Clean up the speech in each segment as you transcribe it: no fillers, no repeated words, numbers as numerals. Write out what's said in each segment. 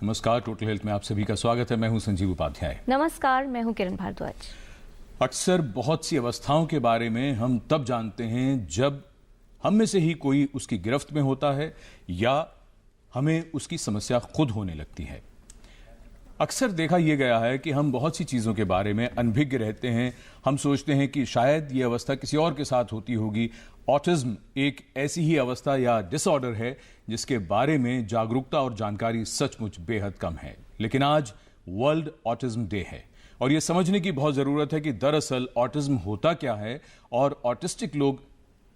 नमस्कार, total health में आप सभी का स्वागत है। मैं हूं संजीव उपाध्याय। नमस्कार, मैं हूं किरण भारद्वाज। अक्सर बहुत सी अवस्थाओं के बारे में हम तब जानते हैं जब हम में से ही कोई उसकी गिरफ्त में होता है या हमें उसकी समस्या खुद होने लगती है। अक्सर देखा यह गया है कि हम बहुत सी चीज़ों के बारे में अनभिज्ञ रहते हैं। हम सोचते हैं कि शायद ये अवस्था किसी और के साथ होती होगी। ऑटिज्म एक ऐसी ही अवस्था या डिसऑर्डर है जिसके बारे में जागरूकता और जानकारी सचमुच बेहद कम है। लेकिन आज वर्ल्ड ऑटिज्म डे है और यह समझने की बहुत ज़रूरत है कि दरअसल ऑटिज्म होता क्या है और ऑटिस्टिक लोग,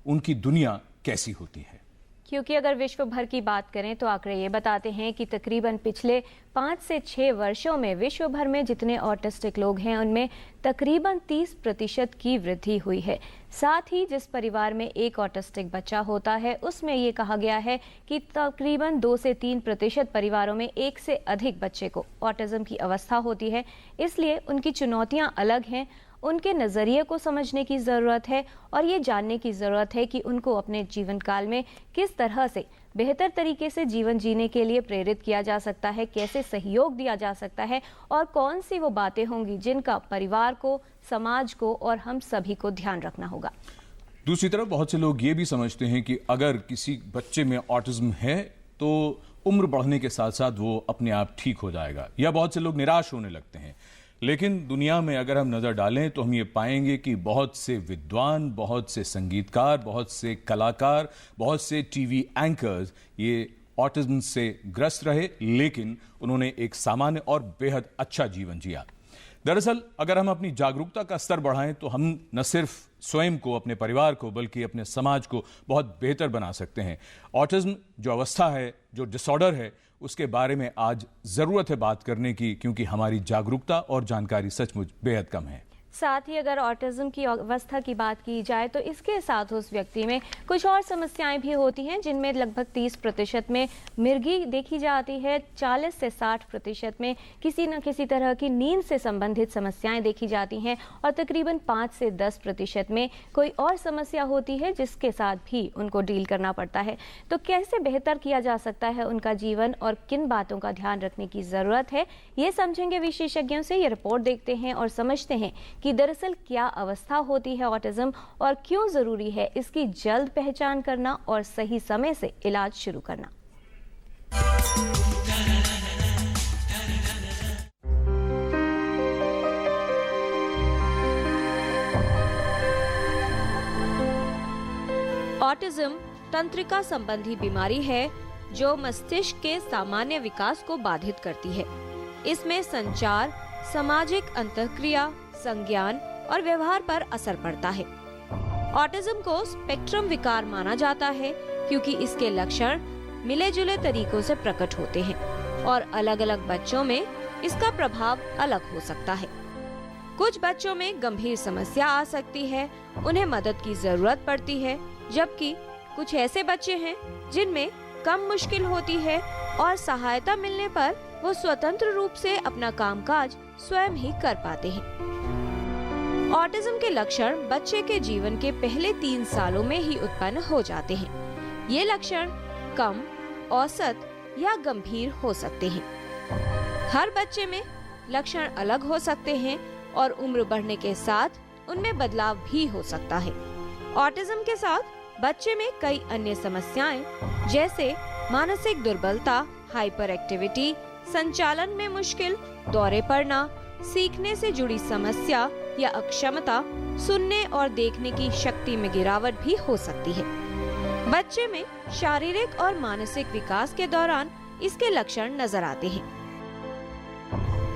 उनकी दुनिया कैसी होती है। क्योंकि अगर विश्व भर की बात करें तो आंकड़े ये बताते हैं कि तकरीबन पिछले 5 से 6 वर्षों में विश्व भर में जितने ऑटिस्टिक लोग हैं उनमें तकरीबन 30% की वृद्धि हुई है। साथ ही जिस परिवार में एक ऑटिस्टिक बच्चा होता है उसमें ये कहा गया है कि तकरीबन 2 से 3% परिवारों में एक से अधिक बच्चे को ऑटिज्म की अवस्था होती है। इसलिए उनकी चुनौतियां अलग हैं। उनके नज़रिए को समझने की ज़रूरत है और ये जानने की ज़रूरत है कि उनको अपने जीवन काल में किस तरह से बेहतर तरीके से जीवन जीने के लिए प्रेरित किया जा सकता है, कैसे सहयोग दिया जा सकता है और कौन सी वो बातें होंगी जिनका परिवार को, समाज को और हम सभी को ध्यान रखना होगा। दूसरी तरफ बहुत से लोग ये भी समझते हैं कि अगर किसी बच्चे में ऑटिज्म है तो उम्र बढ़ने के साथ साथ वो अपने आप ठीक हो जाएगा, या बहुत से लोग निराश होने लगते हैं। लेकिन दुनिया में अगर हम नज़र डालें तो हम ये पाएंगे कि बहुत से विद्वान, बहुत से संगीतकार, बहुत से कलाकार, बहुत से टीवी एंकर्स ये ऑटिज्म से ग्रस्त रहे, लेकिन उन्होंने एक सामान्य और बेहद अच्छा जीवन जिया। दरअसल अगर हम अपनी जागरूकता का स्तर बढ़ाएं तो हम न सिर्फ स्वयं को, अपने परिवार को, बल्कि अपने समाज को बहुत बेहतर बना सकते हैं। ऑटिज्म जो अवस्था है, जो डिसऑर्डर है, उसके बारे में आज ज़रूरत है बात करने की, क्योंकि हमारी जागरूकता और जानकारी सचमुच बेहद कम है। साथ ही अगर ऑटिज्म की अवस्था की बात की जाए तो इसके साथ उस व्यक्ति में कुछ और समस्याएं भी होती हैं, जिनमें लगभग 30% में मिर्गी देखी जाती है, 40 से 60% में किसी न किसी तरह की नींद से संबंधित समस्याएं देखी जाती हैं और तकरीबन 5 से 10% में कोई और समस्या होती है जिसके साथ भी उनको डील करना पड़ता है। तो कैसे बेहतर किया जा सकता है उनका जीवन और किन बातों का ध्यान रखने की ज़रूरत है, ये समझेंगे विशेषज्ञों से। ये रिपोर्ट देखते हैं और समझते हैं कि दरअसल क्या अवस्था होती है ऑटिज्म और क्यों जरूरी है इसकी जल्द पहचान करना और सही समय से इलाज शुरू करना। ऑटिज्म तंत्रिका संबंधी बीमारी है जो मस्तिष्क के सामान्य विकास को बाधित करती है। इसमें संचार, सामाजिक अंतःक्रिया, संज्ञान और व्यवहार पर असर पड़ता है। ऑटिज्म को स्पेक्ट्रम विकार माना जाता है क्योंकि इसके लक्षण मिले जुले तरीकों से प्रकट होते हैं और अलग अलग बच्चों में इसका प्रभाव अलग हो सकता है। कुछ बच्चों में गंभीर समस्या आ सकती है, उन्हें मदद की जरूरत पड़ती है, जबकि कुछ ऐसे बच्चे हैं जिनमें कम मुश्किल होती है और सहायता मिलने पर वो स्वतंत्र रूप से अपना कामकाज स्वयं ही कर पाते हैं। ऑटिज्म के लक्षण बच्चे के जीवन के पहले 3 सालों में ही उत्पन्न हो जाते हैं। ये लक्षण कम, औसत या गंभीर हो सकते हैं। हर बच्चे में लक्षण अलग हो सकते हैं और उम्र बढ़ने के साथ उनमें बदलाव भी हो सकता है। ऑटिज्म के साथ बच्चे में कई अन्य समस्याएं जैसे मानसिक दुर्बलता, हाइपर एक्टिविटी, संचालन में मुश्किल, दौरे पड़ना, सीखने से जुड़ी समस्या या अक्षमता, सुनने और देखने की शक्ति में गिरावट भी हो सकती है। बच्चे में शारीरिक और मानसिक विकास के दौरान इसके लक्षण नजर आते हैं।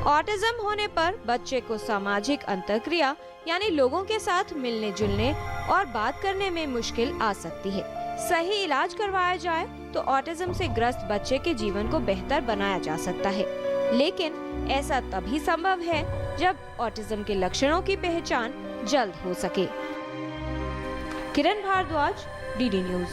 ऑटिज्म होने पर बच्चे को सामाजिक अंतःक्रिया यानी लोगों के साथ मिलने जुलने और बात करने में मुश्किल आ सकती है। सही इलाज करवाया जाए तो ऑटिज्म से ग्रस्त बच्चे के जीवन को बेहतर बनाया जा सकता है, लेकिन ऐसा तभी संभव है जब ऑटिज्म के लक्षणों की पहचान जल्द हो सके। किरण भारद्वाज, डीडी न्यूज।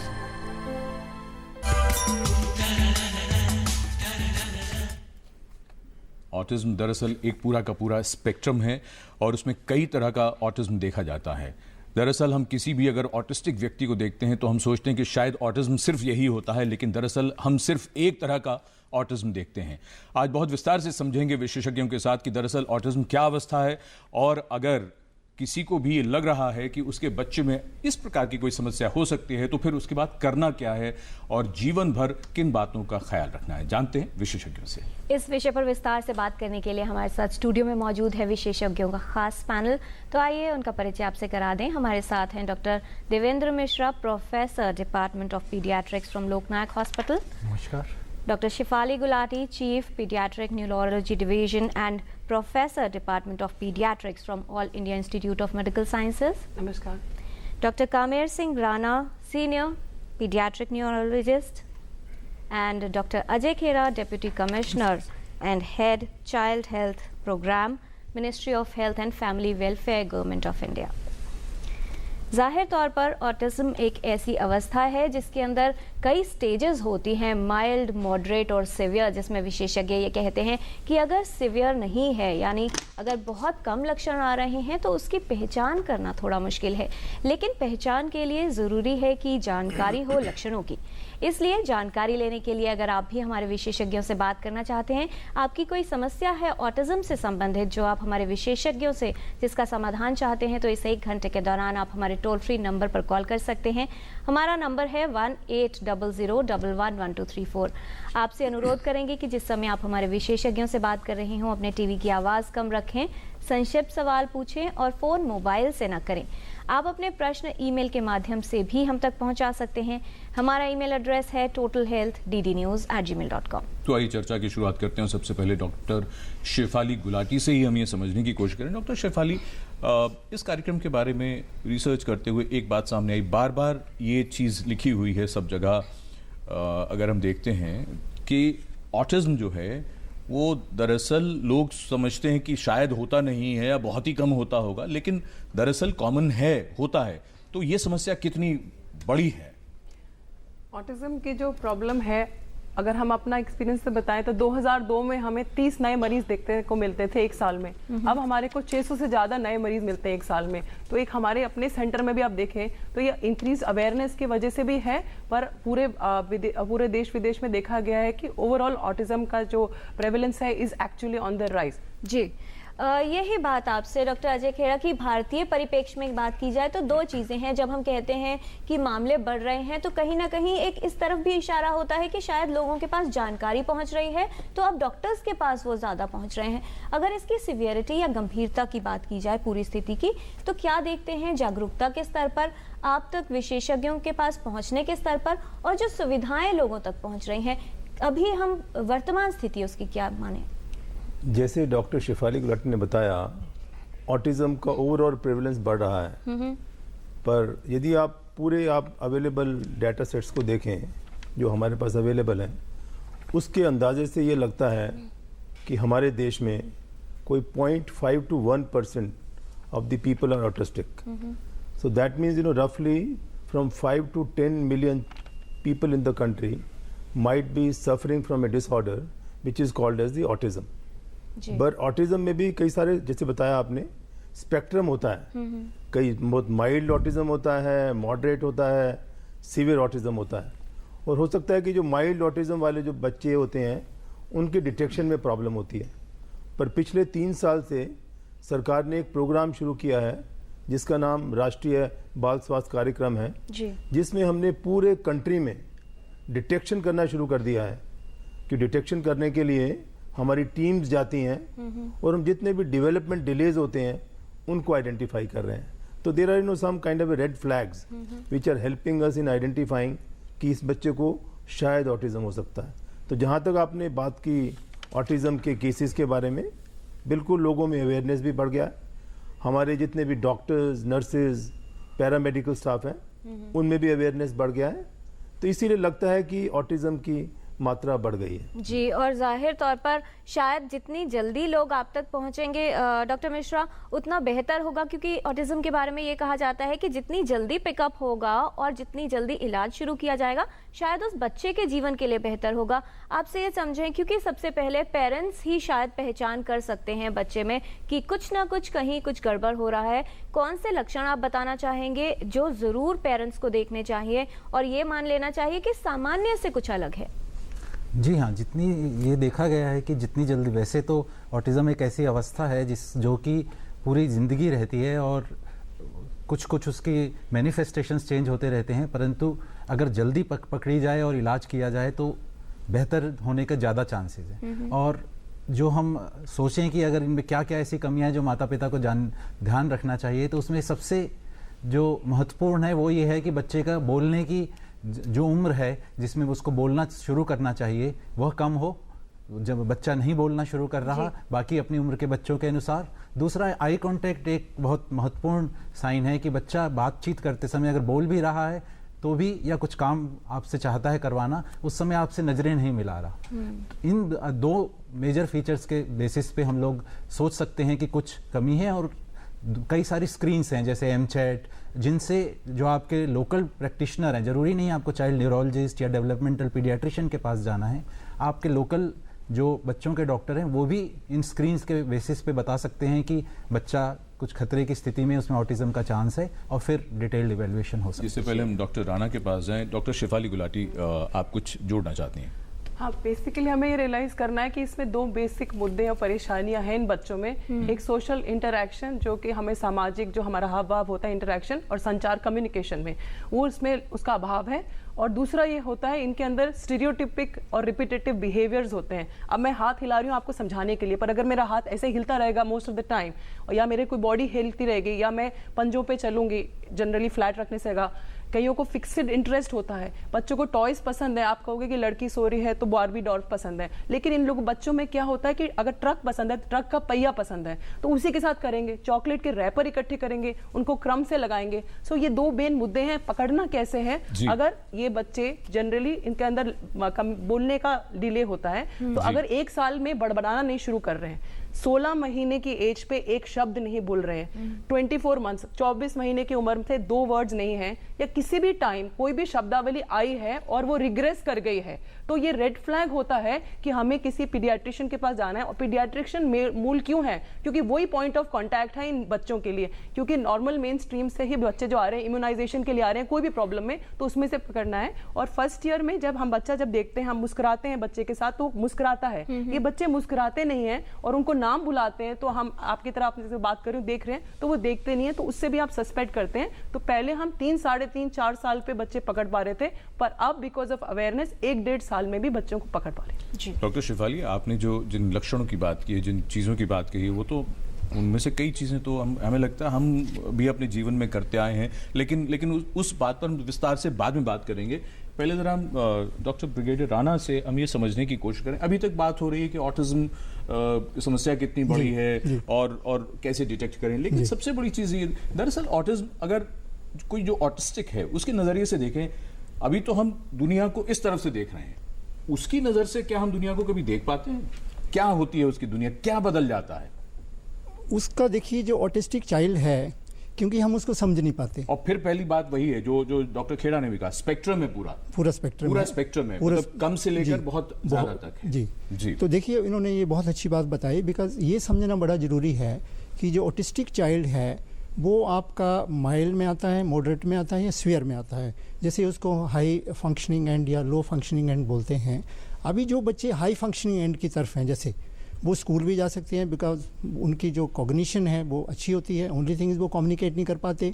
ऑटिज्म दरअसल एक पूरा का पूरा स्पेक्ट्रम है और उसमें कई तरह का ऑटिज्म देखा जाता है। दरअसल हम किसी भी अगर ऑटिस्टिक व्यक्ति को देखते हैं तो हम सोचते हैं कि शायद ऑटिज्म सिर्फ यही होता है, लेकिन दरअसल हम सिर्फ एक तरह का ऑटिज्म देखते हैं। आज बहुत विस्तार से समझेंगे विशेषज्ञों के साथ कि दरअसल ऑटिज्म क्या अवस्था है, और अगर किसी को भी लग रहा है कि उसके बच्चे में इस प्रकार की कोई समस्या हो सकती है तो फिर उसके बाद करना क्या है और जीवन भर किन बातों का ख्याल रखना है, जानते हैं विशेषज्ञों से। इस विषय पर विस्तार से बात करने के लिए हमारे साथ स्टूडियो में मौजूद है विशेषज्ञों का खास पैनल। तो आइए उनका परिचय आपसे करा दें। हमारे साथ हैं doctor Devendra Mishra, professor department of paediatrics from Loknayak hospital. नमस्कार। Dr. Shefali Gulati, Chief Pediatric Neurology Division and Professor Department of Pediatrics from All India Institute of Medical Sciences. नमस्कार। Dr. Kamer Singh Rana, Senior Pediatric Neurologist, and Dr. Ajay Khera, Deputy Commissioner and Head Child Health Program, Ministry of Health and Family Welfare, Government of India. जाहिर तौर पर autism एक ऐसी अवस्था है जिसके अंदर कई स्टेजेस होती हैं, माइल्ड, मॉडरेट और सिवियर, जिसमें विशेषज्ञ ये कहते हैं कि अगर सिवियर नहीं है, यानी अगर बहुत कम लक्षण आ रहे हैं, तो उसकी पहचान करना थोड़ा मुश्किल है। लेकिन पहचान के लिए ज़रूरी है कि जानकारी हो लक्षणों की। इसलिए जानकारी लेने के लिए अगर आप भी हमारे विशेषज्ञों से बात करना चाहते हैं, आपकी कोई समस्या है ऑटिज्म से संबंधित जो आप हमारे विशेषज्ञों से जिसका समाधान चाहते हैं, तो इस 1 घंटे के दौरान आप हमारे टोल फ्री नंबर पर कॉल कर सकते हैं। हमारा नंबर है 1800111234। आपसे अनुरोध करेंगे कि जिस समय आप हमारे विशेषज्ञों से बात कर रहे हों, अपने टीवी की आवाज़ कम रखें, संक्षिप्त सवाल पूछें और फ़ोन मोबाइल से न करें। आप अपने प्रश्न ईमेल के माध्यम से भी हम तक पहुंचा सकते हैं। हमारा ईमेल एड्रेस है totalhealthddnews@gmail.com। तो आइए चर्चा की शुरुआत करते हैं। सबसे पहले डॉक्टर शेफाली गुलाटी से ही हम ये समझने की कोशिश करें। डॉक्टर शेफाली, इस कार्यक्रम के बारे में रिसर्च करते हुए एक बात सामने आई, बार बार ये चीज़ लिखी हुई है सब जगह, अगर हम देखते हैं कि ऑटिज्म जो है वो दरअसल लोग समझते हैं कि शायद होता नहीं है या बहुत ही कम होता होगा, लेकिन दरअसल कॉमन है, होता है। तो ये समस्या कितनी बड़ी है? ऑटिज्म की जो प्रॉब्लम है, अगर हम अपना एक्सपीरियंस से बताएं तो 2002 में हमें 30 नए मरीज देखने को मिलते थे एक साल में। अब हमारे को 600 से ज़्यादा नए मरीज मिलते हैं एक साल में। तो एक हमारे अपने सेंटर में भी आप देखें तो ये इंक्रीज अवेयरनेस की वजह से भी है, पर पूरे देश विदेश में देखा गया है कि ओवरऑल ऑटिज्म का जो प्रेवलेंस है is actually on the rise. जी, यही बात आपसे डॉक्टर अजय खेड़ा की भारतीय परिप्रेक्ष्य में बात की जाए तो 2 चीज़ें हैं। जब हम कहते हैं कि मामले बढ़ रहे हैं, तो कहीं ना कहीं एक इस तरफ भी इशारा होता है कि शायद लोगों के पास जानकारी पहुंच रही है, तो अब डॉक्टर्स के पास वो ज़्यादा पहुंच रहे हैं। अगर इसकी सिवियरिटी या गंभीरता की बात की जाए पूरी स्थिति की, तो क्या देखते हैं जागरूकता के स्तर पर, आप तक विशेषज्ञों के पास पहुँचने के स्तर पर, और जो सुविधाएँ लोगों तक पहुँच रही हैं, अभी हम वर्तमान स्थिति उसकी क्या माने? जैसे डॉक्टर शेफाली गुलाटी ने बताया, ऑटिज्म का ओवरऑल प्रेवलेंस बढ़ रहा है, पर यदि आप अवेलेबल डाटा सेट्स को देखें जो हमारे पास अवेलेबल हैं, उसके अंदाजे से ये लगता है कि हमारे देश में कोई 0.5 to 1% of the people are autistic. So that means रफली from 5 to 10 million people in the country might be suffering from a disorder which is called as the autism। But autism में भी कई सारे, जैसे बताया आपने, स्पेक्ट्रम होता है। कई बहुत माइल्ड ऑटिज्म होता है, मॉडरेट होता है, सीवियर ऑटिज्म होता है। और हो सकता है कि जो माइल्ड ऑटिज्म वाले जो बच्चे होते हैं उनके डिटेक्शन में प्रॉब्लम होती है। पर पिछले 3 साल से सरकार ने एक प्रोग्राम शुरू किया है जिसका नाम राष्ट्रीय बाल स्वास्थ्य कार्यक्रम है, जिसमें हमने पूरे कंट्री में डिटेक्शन करना शुरू कर दिया है। कि डिटेक्शन करने के लिए हमारी टीम्स जाती हैं और हम जितने भी डेवलपमेंट डिलेज होते हैं उनको आइडेंटिफाई कर रहे हैं। तो there are some kind of red flags which are helping us in identifying कि इस बच्चे को शायद ऑटिज्म हो सकता है। तो जहाँ तक आपने बात की ऑटिज्म के केसेस के बारे में, बिल्कुल लोगों में अवेयरनेस भी बढ़ गया है। हमारे जितने भी डॉक्टर्स, नर्सेज, पैरामेडिकल स्टाफ हैं, उनमें भी अवेयरनेस बढ़ गया है। तो इसीलिए लगता है कि ऑटिज्म की मात्रा बढ़ गई है। जी, और जाहिर तौर पर शायद जितनी जल्दी लोग आप तक पहुंचेंगे डॉक्टर मिश्रा, उतना बेहतर होगा, क्योंकि ऑटिज्म के बारे में ये कहा जाता है कि जितनी जल्दी पिकअप होगा और जितनी जल्दी इलाज शुरू किया जाएगा, शायद उस बच्चे के जीवन के लिए बेहतर होगा। आपसे ये समझें, क्योंकि सबसे पहले पेरेंट्स ही शायद पहचान कर सकते हैं बच्चे में कि कुछ ना कुछ कहीं कुछ गड़बड़ हो रहा है। कौन से लक्षण आप बताना चाहेंगे जो जरूर पेरेंट्स को देखने चाहिए और ये मान लेना चाहिए कि सामान्य से कुछ अलग है? जी हाँ, जितनी ये देखा गया है कि जितनी जल्दी, वैसे तो ऑटिज़म एक ऐसी अवस्था है जो कि पूरी ज़िंदगी रहती है और कुछ कुछ उसकी मैनिफेस्टेशंस चेंज होते रहते हैं, परंतु अगर जल्दी पकड़ी जाए और इलाज किया जाए तो बेहतर होने के ज़्यादा चांसेस हैं। और जो हम सोचें कि अगर इनमें क्या क्या ऐसी कमियां हैं जो माता पिता को ध्यान रखना चाहिए, तो उसमें सबसे जो महत्वपूर्ण है वो ये है कि बच्चे का बोलने की जो उम्र है जिसमें उसको बोलना शुरू करना चाहिए वह कम हो, जब बच्चा नहीं बोलना शुरू कर रहा, बाकी अपनी उम्र के बच्चों के अनुसार। दूसरा, आई कांटेक्ट एक बहुत महत्वपूर्ण साइन है कि बच्चा बातचीत करते समय अगर बोल भी रहा है तो भी, या कुछ काम आपसे चाहता है करवाना, उस समय आपसे नजरें नहीं मिला रहा। इन दो मेजर फीचर्स के बेसिस पे हम लोग सोच सकते हैं कि कुछ कमी है। और कई सारी स्क्रीन्स हैं जैसे एमचैट, जिनसे जो आपके लोकल प्रैक्टिशनर हैं, जरूरी नहीं आपको चाइल्ड न्यूरोलॉजिस्ट या डेवलपमेंटल पीडियाट्रिशियन के पास जाना है, आपके लोकल जो बच्चों के डॉक्टर हैं वो भी इन स्क्रीन्स के बेसिस पे बता सकते हैं कि बच्चा कुछ खतरे की स्थिति में, उसमें ऑटिज्म का चांस है, और फिर डिटेल्ड इवैल्यूएशन हो सकती है। इससे पहले हम डॉक्टर राणा के पास जाएं, डॉक्टर शेफाली गुलाटी, आप कुछ जोड़ना चाहती हैं? हाँ, बेसिकली हमें ये रियलाइज करना है कि इसमें दो बेसिक मुद्दे और परेशानियां हैं इन बच्चों में। एक सोशल इंटरैक्शन, जो कि हमें सामाजिक जो हमारा हाव भाव होता है इंटरैक्शन और संचार कम्युनिकेशन में, वो इसमें उसका अभाव है। और दूसरा ये होता है इनके अंदर स्टीरियोटिपिक और रिपीटेटिव बिहेवियर्स होते हैं। अब मैं हाथ हिला रही हूँ आपको समझाने के लिए, पर अगर मेरा हाथ ऐसे हिलता रहेगा मोस्ट ऑफ द टाइम, या मेरे कोई बॉडी हिलती रहेगी, या मैं पंजों पे चलूंगी, जनरली फ्लैट रखने से होगा। कईयों को फिक्स्ड इंटरेस्ट होता है, बच्चों को टॉयज पसंद है, आप कहोगे कि लड़की सो रही है तो बारबी डॉल पसंद है, लेकिन इन लोगों बच्चों में क्या होता है कि अगर ट्रक पसंद है, ट्रक का पहिया पसंद है, तो उसी के साथ करेंगे। चॉकलेट के रैपर इकट्ठे करेंगे, उनको क्रम से लगाएंगे। सो ये दो मेन मुद्दे हैं। पकड़ना कैसे है? अगर ये बच्चे जनरली इनके अंदर बोलने का डिले होता है, तो अगर 1 साल में बड़बड़ाना नहीं शुरू कर रहे हैं, 16 महीने की एज पे एक शब्द नहीं बोल रहे हैं, 24 मंथ्स 24 महीने की उम्र से 2 वर्ड्स नहीं है, या किसी भी टाइम कोई भी शब्दावली आई है और वो रिग्रेस कर गई है, तो ये रेड फ्लैग होता है कि हमें किसी पीडियाट्रिशियन के पास जाना है। और पीडियाट्रिशियन मूल क्यों है? क्योंकि वही पॉइंट ऑफ कॉन्टैक्ट है इन बच्चों के लिए। क्योंकि नॉर्मल मेन स्ट्रीम से ही बच्चे जो आ रहे हैं इम्यूनाइजेशन के लिए आ रहे हैं कोई भी प्रॉब्लम में, तो उसमें से पकड़ना है। और फर्स्ट ईयर में जब हम बच्चा जब देखते हैं, हम मुस्कुराते हैं बच्चे के साथ, तो मुस्कुराता है। ये बच्चे मुस्कुराते नहीं है और उनको नाम बुलाते हैं, तो हम आपकी तरह आपने जैसे बात कर रही हूँ देख रहे हैं, तो वो देखते नहीं है, तो उससे भी आप सस्पेक्ट करते हैं। तो पहले हम 3, 3.5, 4 साल पे बच्चे पकड़ पा रहे थे, पर अब बिकॉज ऑफ अवेयरनेस 1-1.5 साल में भी बच्चों को पकड़ पा रहे हैं। डॉक्टर शेफाली, आपने जो जिन लक्षणों की बात की है, जिन चीज़ों की बात कही है, वो तो उनमें से कई चीज़ें तो हमें लगता है हम भी अपने जीवन में करते आए हैं, लेकिन उस बात पर हम विस्तार से बाद में बात करेंगे। पहले जरा हम डॉक्टर ब्रिगेडियर राणा से हम ये समझने की कोशिश करें। अभी तक बात हो रही है कि ऑटिज्म समस्या कितनी बड़ी है और कैसे डिटेक्ट करें, लेकिन सबसे बड़ी चीज़ ये, दरअसल ऑटिज्म अगर कोई जो ऑटिस्टिक है उसके नज़रिए से देखें, अभी तो हम दुनिया को इस तरफ से देख रहे हैं, उसकी नज़र से क्या हम दुनिया को कभी देख पाते हैं? क्या होती है उसकी दुनिया, क्या बदल जाता है उसका? देखिए, जो ऑटिस्टिक चाइल्ड है, क्योंकि हम उसको समझ नहीं पाते। और फिर पहली बात वही है जो डॉक्टर खेड़ा ने भी कहा, स्पेक्ट्रम है, पूरा स्पेक्ट्रम है, मतलब कम से लेकर बहुत ज्यादा तक है। जी। तो देखिए, इन्होंने ये बहुत अच्छी बात बताई, बिकॉज ये समझना बड़ा ज़रूरी है कि जो ऑटिस्टिक चाइल्ड है वो आपका माइल्ड में आता है, मॉडरेट में आता है, या सीवियर में आता है। जैसे उसको हाई फंक्शनिंग एंड या लो फंक्शनिंग एंड बोलते हैं। अभी जो बच्चे हाई फंक्शनिंग एंड की तरफ हैं, जैसे वो स्कूल भी जा सकते हैं, बिकॉज उनकी जो कॉग्निशन है वो अच्छी होती है। ओनली थिंग इज वो कम्युनिकेट नहीं कर पाते।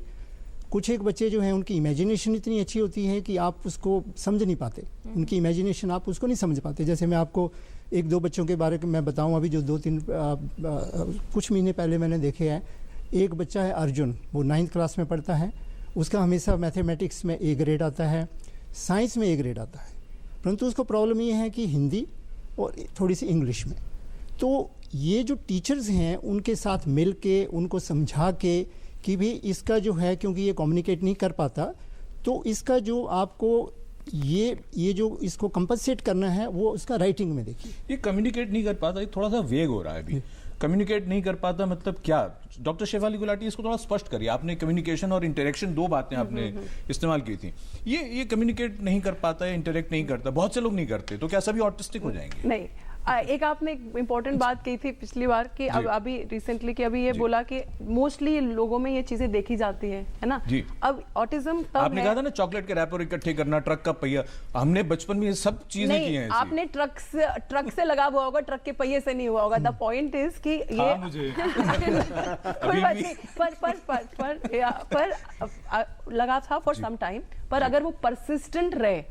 कुछ एक बच्चे जो हैं उनकी इमेजिनेशन इतनी अच्छी होती है कि आप उसको समझ नहीं पाते, उनकी इमेजिनेशन आप उसको नहीं समझ पाते। जैसे मैं आपको 1-2 बच्चों के बारे में मैं बताऊं, अभी जो 2-3 कुछ महीने पहले मैंने देखे हैं। एक बच्चा है अर्जुन, वो 9th क्लास में पढ़ता है। उसका हमेशा मैथमेटिक्स में A ग्रेड आता है, साइंस में A ग्रेड आता है, परंतु उसको प्रॉब्लम ये है कि हिंदी और थोड़ी सी इंग्लिश में। तो ये जो टीचर्स हैं उनके साथ मिल के उनको समझा के कि भी इसका जो है, क्योंकि ये कम्युनिकेट नहीं कर पाता, तो इसका जो आपको ये जो इसको कंपनसेट करना है वो उसका राइटिंग में देखिए। ये कम्युनिकेट नहीं कर पाता, ये थोड़ा सा वेग हो रहा है अभी। कम्युनिकेट नहीं कर पाता मतलब क्या? डॉक्टर शेफाली गुलाटी, इसको थोड़ा स्पष्ट करिए। आपने कम्युनिकेशन और इंटरेक्शन, दो बातें आपने इस्तेमाल की थी। ये कम्युनिकेट नहीं कर पाता है, इंटरेक्ट नहीं करता, बहुत से लोग नहीं करते, तो क्या सभी ऑटिस्टिक हो जाएंगे? नहीं, एक आपने एक इम्पोर्टेंट बात कही थी पिछली बार कि अब अभी रिसेंटली कि अभी ये बोला कि मोस्टली लोगों में ये चीजें देखी जाती है ना जी। अब ऑटिज्म तब आपने कहा था ना चॉकलेट के रैपर इकट्ठे करना, ट्रक का पहिया, हमने बचपन में ये सब चीजें की हैं। आपने ट्रक से लगा हुआ होगा, ट्रक के पहिए से नहीं हुआ होगा। द पॉइंट इज कि ये मुझे कोई बात नहीं, पर लगा था फॉर सम टाइम, पर अगर वो परसिस्टेंट रहे,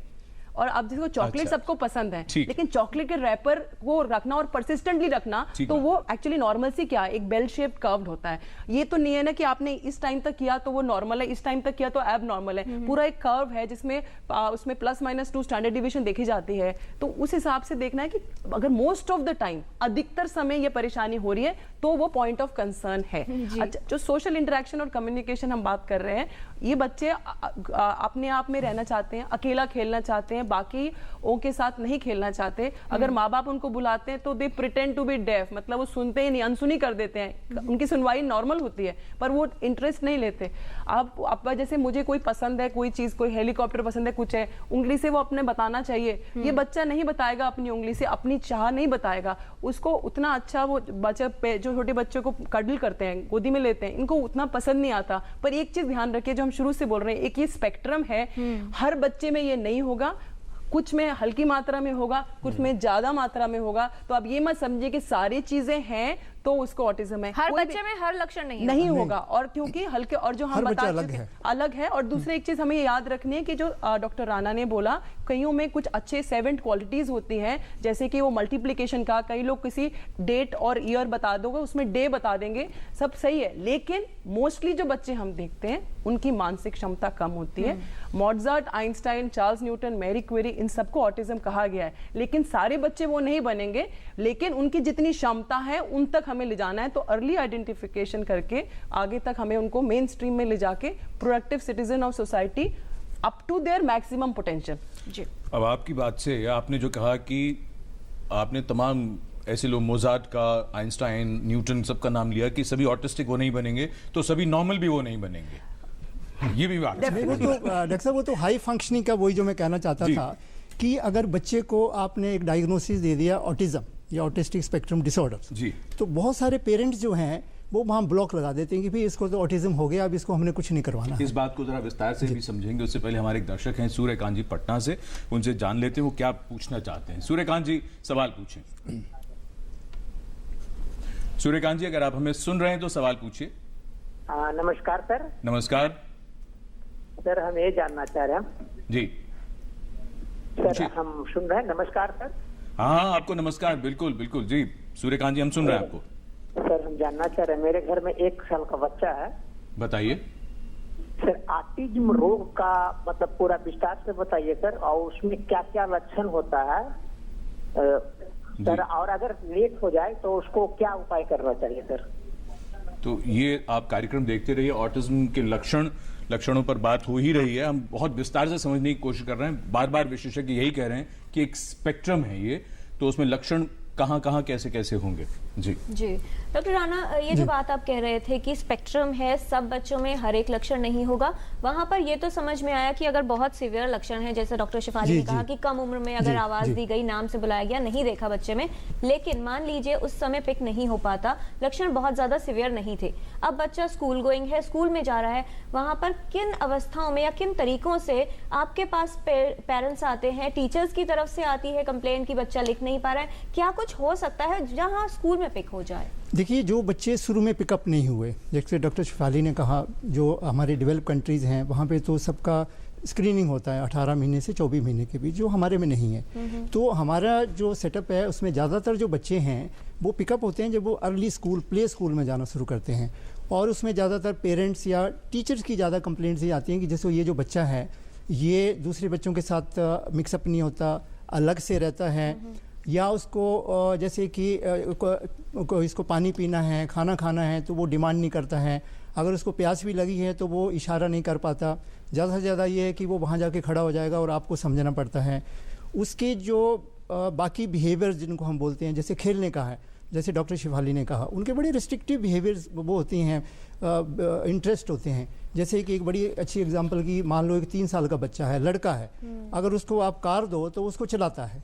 और अब जिसको चॉकलेट सबको पसंद है, लेकिन चॉकलेट के रैपर को रखना और परसिस्टेंटली रखना, तो वो एक्चुअली नॉर्मल सी क्या है, एक बेल शेप कर्व्ड होता है। ये तो नहीं है ना कि आपने इस टाइम तक किया तो वो नॉर्मल है, इस टाइम तक किया तो एब नॉर्मल है। पूरा एक कर्व है जिसमें उसमें +-2 स्टैंडर्ड डिवीजन देखी जाती है। तो उस हिसाब से देखना है कि अगर मोस्ट ऑफ द टाइम, अधिकतर समय ये परेशानी हो रही है, तो वो पॉइंट ऑफ कंसर्न है। अच्छा, जो सोशल इंटरेक्शन और कम्युनिकेशन हम बात कर रहे हैं, ये बच्चे अपने आप में रहना चाहते हैं, अकेला खेलना चाहते हैं, बाकी ओ के साथ नहीं खेलना चाहते। अगर माँ बाप उनको बुलाते हैं तो they pretend to be deaf, मतलब वो सुनते ही नहीं, अनसुनी कर देते हैं। उनकी सुनवाई नॉर्मल होती है पर वो इंटरेस्ट नहीं लेते। आप जैसे मुझे कोई पसंद है, कोई चीज, कोई हेलीकॉप्टर पसंद है, कुछ है, उंगली से वो अपने बताना चाहिए। ये बच्चा नहीं बताएगा अपनी उंगली से, अपनी चाह नहीं बताएगा। उसको उतना अच्छा, वो बच्चा जो छोटे बच्चों को कडल करते हैं, गोदी में लेते हैं, इनको उतना पसंद नहीं आता। पर एक चीज ध्यान रखिए, जो हम शुरू से बोल रहे हैं, एक ये स्पेक्ट्रम है, हर बच्चे में ये नहीं होगा, कुछ में हल्की मात्रा में होगा, कुछ में ज्यादा मात्रा में होगा। तो आप ये मत समझिए कि सारी चीजें हैं तो उसको ऑटिज्म है। हर बच्चे में हर लक्षण नहीं होगा। और क्योंकि हल्के, और जो हम बता चुके अलग है। और दूसरी एक चीज हमें याद रखनी है कि जो डॉक्टर राणा ने बोला, कईयों में कुछ अच्छे 7 क्वालिटीज होती हैं, जैसे कि वो मल्टीप्लिकेशन का, कई लोग किसी डेट और ईयर बता दोगे, उसमें डे बता देंगे, सब सही है। लेकिन मोस्टली जो बच्चे हम देखते हैं उनकी मानसिक क्षमता कम होती है। Mozart, Einstein, Charles Newton, Marie Curie, इन सबको ऑटिज्म कहा गया है। लेकिन सारे बच्चे वो नहीं बनेंगे, लेकिन उनकी जितनी क्षमता है उन तक हमें ले जाना है। तो अर्ली आइडेंटिफिकेशन करके आगे तक हमें उनको मेन स्ट्रीम में ले जाके productive citizen of society up to their maximum potential. जी, अब आपकी बात से आपने जो कहा कि आपने तमाम ऐसे लोग, मोज़ार्ट का, आइंस्टाइन, न्यूटन, सबका नाम लिया कि सभी ऑटिस्टिक वो नहीं बनेंगे, तो सभी नॉर्मल भी वो नहीं बनेंगे। ये भी बात है। वो तो डॉक्टर साहब, वो तो हाई फंक्शनिंग का, वही जो मैं कहना चाहता था कि अगर बच्चे को आपने एक डायग्नोसिस दे दिया ऑटिज्म या ऑटिस्टिक स्पेक्ट्रम डिसऑर्डर जी, तो बहुत सारे पेरेंट्स जो हैं वो वहाँ ब्लॉक लगा देते हैं कि भाई इसको तो ऑटिज्म हो गया, अब इसको हमने कुछ नहीं करवाना। इस बात को जरा विस्तार से भी समझेंगे, उससे पहले हमारे एक दर्शक हैं सूर्यकांत जी पटना से, उनसे जान लेते हैं वो क्या पूछना चाहते हैं। सूर्यकांत जी, सवाल पूछें। सूर्यकांत जी, अगर आप हमें सुन रहे हैं तो सवाल पूछिए। नमस्कार सर। नमस्कार सर, हम ये जानना चाह रहे हैं जी सर, हम सुन रहे हैं। नमस्कार सर। हाँ, आपको नमस्कार। बिल्कुल बिल्कुल जी सूर्यकांत जी, हम सुन रहे हैं आपको। सर, हम जानना चाह रहे हैं, मेरे घर में 1 साल का बच्चा है। बताइए सर, ऑटिज्म रोग का मतलब पूरा विस्तार से बताइए सर, और उसमें क्या क्या लक्षण होता है सर, और अगर लेट हो जाए तो उसको क्या उपाय करना चाहिए सर? तो ये आप कार्यक्रम देखते रहिए, ऑटिज्म के लक्षणों पर बात हो ही रही है। हम बहुत विस्तार से समझने की कोशिश कर रहे हैं। बार बार विशेषज्ञ यही कह रहे हैं कि एक स्पेक्ट्रम है ये, तो उसमें लक्षण कहाँ कहाँ कैसे कैसे होंगे। जी जी डॉक्टर राणा, ये जो बात आप कह रहे थे कि स्पेक्ट्रम है, सब बच्चों में हर एक लक्षण नहीं होगा, वहां पर ये तो समझ में आया कि अगर बहुत सीवियर लक्षण है, जैसे डॉक्टर शेफाली ने कहा कि कम उम्र में अगर आवाज दी गई, नाम से बुलाया गया, नहीं देखा बच्चे में, लेकिन मान लीजिए उस समय पिक नहीं हो पाता, लक्षण बहुत ज्यादा सीवियर नहीं थे, अब बच्चा स्कूल गोइंग है, स्कूल में जा रहा है, वहां पर किन अवस्थाओं में या किन तरीकों से आपके पास पेरेंट्स आते हैं, टीचर्स की तरफ से आती है कंप्लेन कि बच्चा लिख नहीं पा रहा है, क्या कुछ हो सकता है जहां स्कूल में पिक हो जाए? देखिए, जो बच्चे शुरू में पिकअप नहीं हुए, जैसे डॉक्टर शेफाली ने कहा, जो हमारे डेवलप कंट्रीज़ हैं वहाँ पे तो सबका स्क्रीनिंग होता है 18 महीने से 24 महीने के बीच, जो हमारे में नहीं है। तो हमारा जो सेटअप है उसमें ज़्यादातर जो बच्चे हैं वो पिकअप होते हैं जब वो अर्ली स्कूल, प्ले स्कूल में जाना शुरू करते हैं, और उसमें ज़्यादातर पेरेंट्स या टीचर्स की ज़्यादा कंप्लेंट्स ये आती हैं कि जैसे ये जो बच्चा है ये दूसरे बच्चों के साथ मिक्सअप नहीं होता, अलग से रहता है, या उसको जैसे कि इसको पानी पीना है, खाना खाना है तो वो डिमांड नहीं करता है, अगर उसको प्यास भी लगी है तो वो इशारा नहीं कर पाता, ज़्यादा से ज़्यादा ये है कि वो वहाँ जाके खड़ा हो जाएगा और आपको समझना पड़ता है। उसके जो बाकी बिहेवियर्स जिनको हम बोलते हैं, जैसे खेलने का है, जैसे डॉक्टर शिफाली ने कहा, उनके बड़े रिस्ट्रिक्टिव बिहेवियर्स वो होती हैं, इंटरेस्ट होते हैं। जैसे कि एक बड़ी अच्छी एग्जांपल की, मान लो एक 3 साल का बच्चा है, लड़का है, अगर उसको आप कार दो तो उसको चलाता है,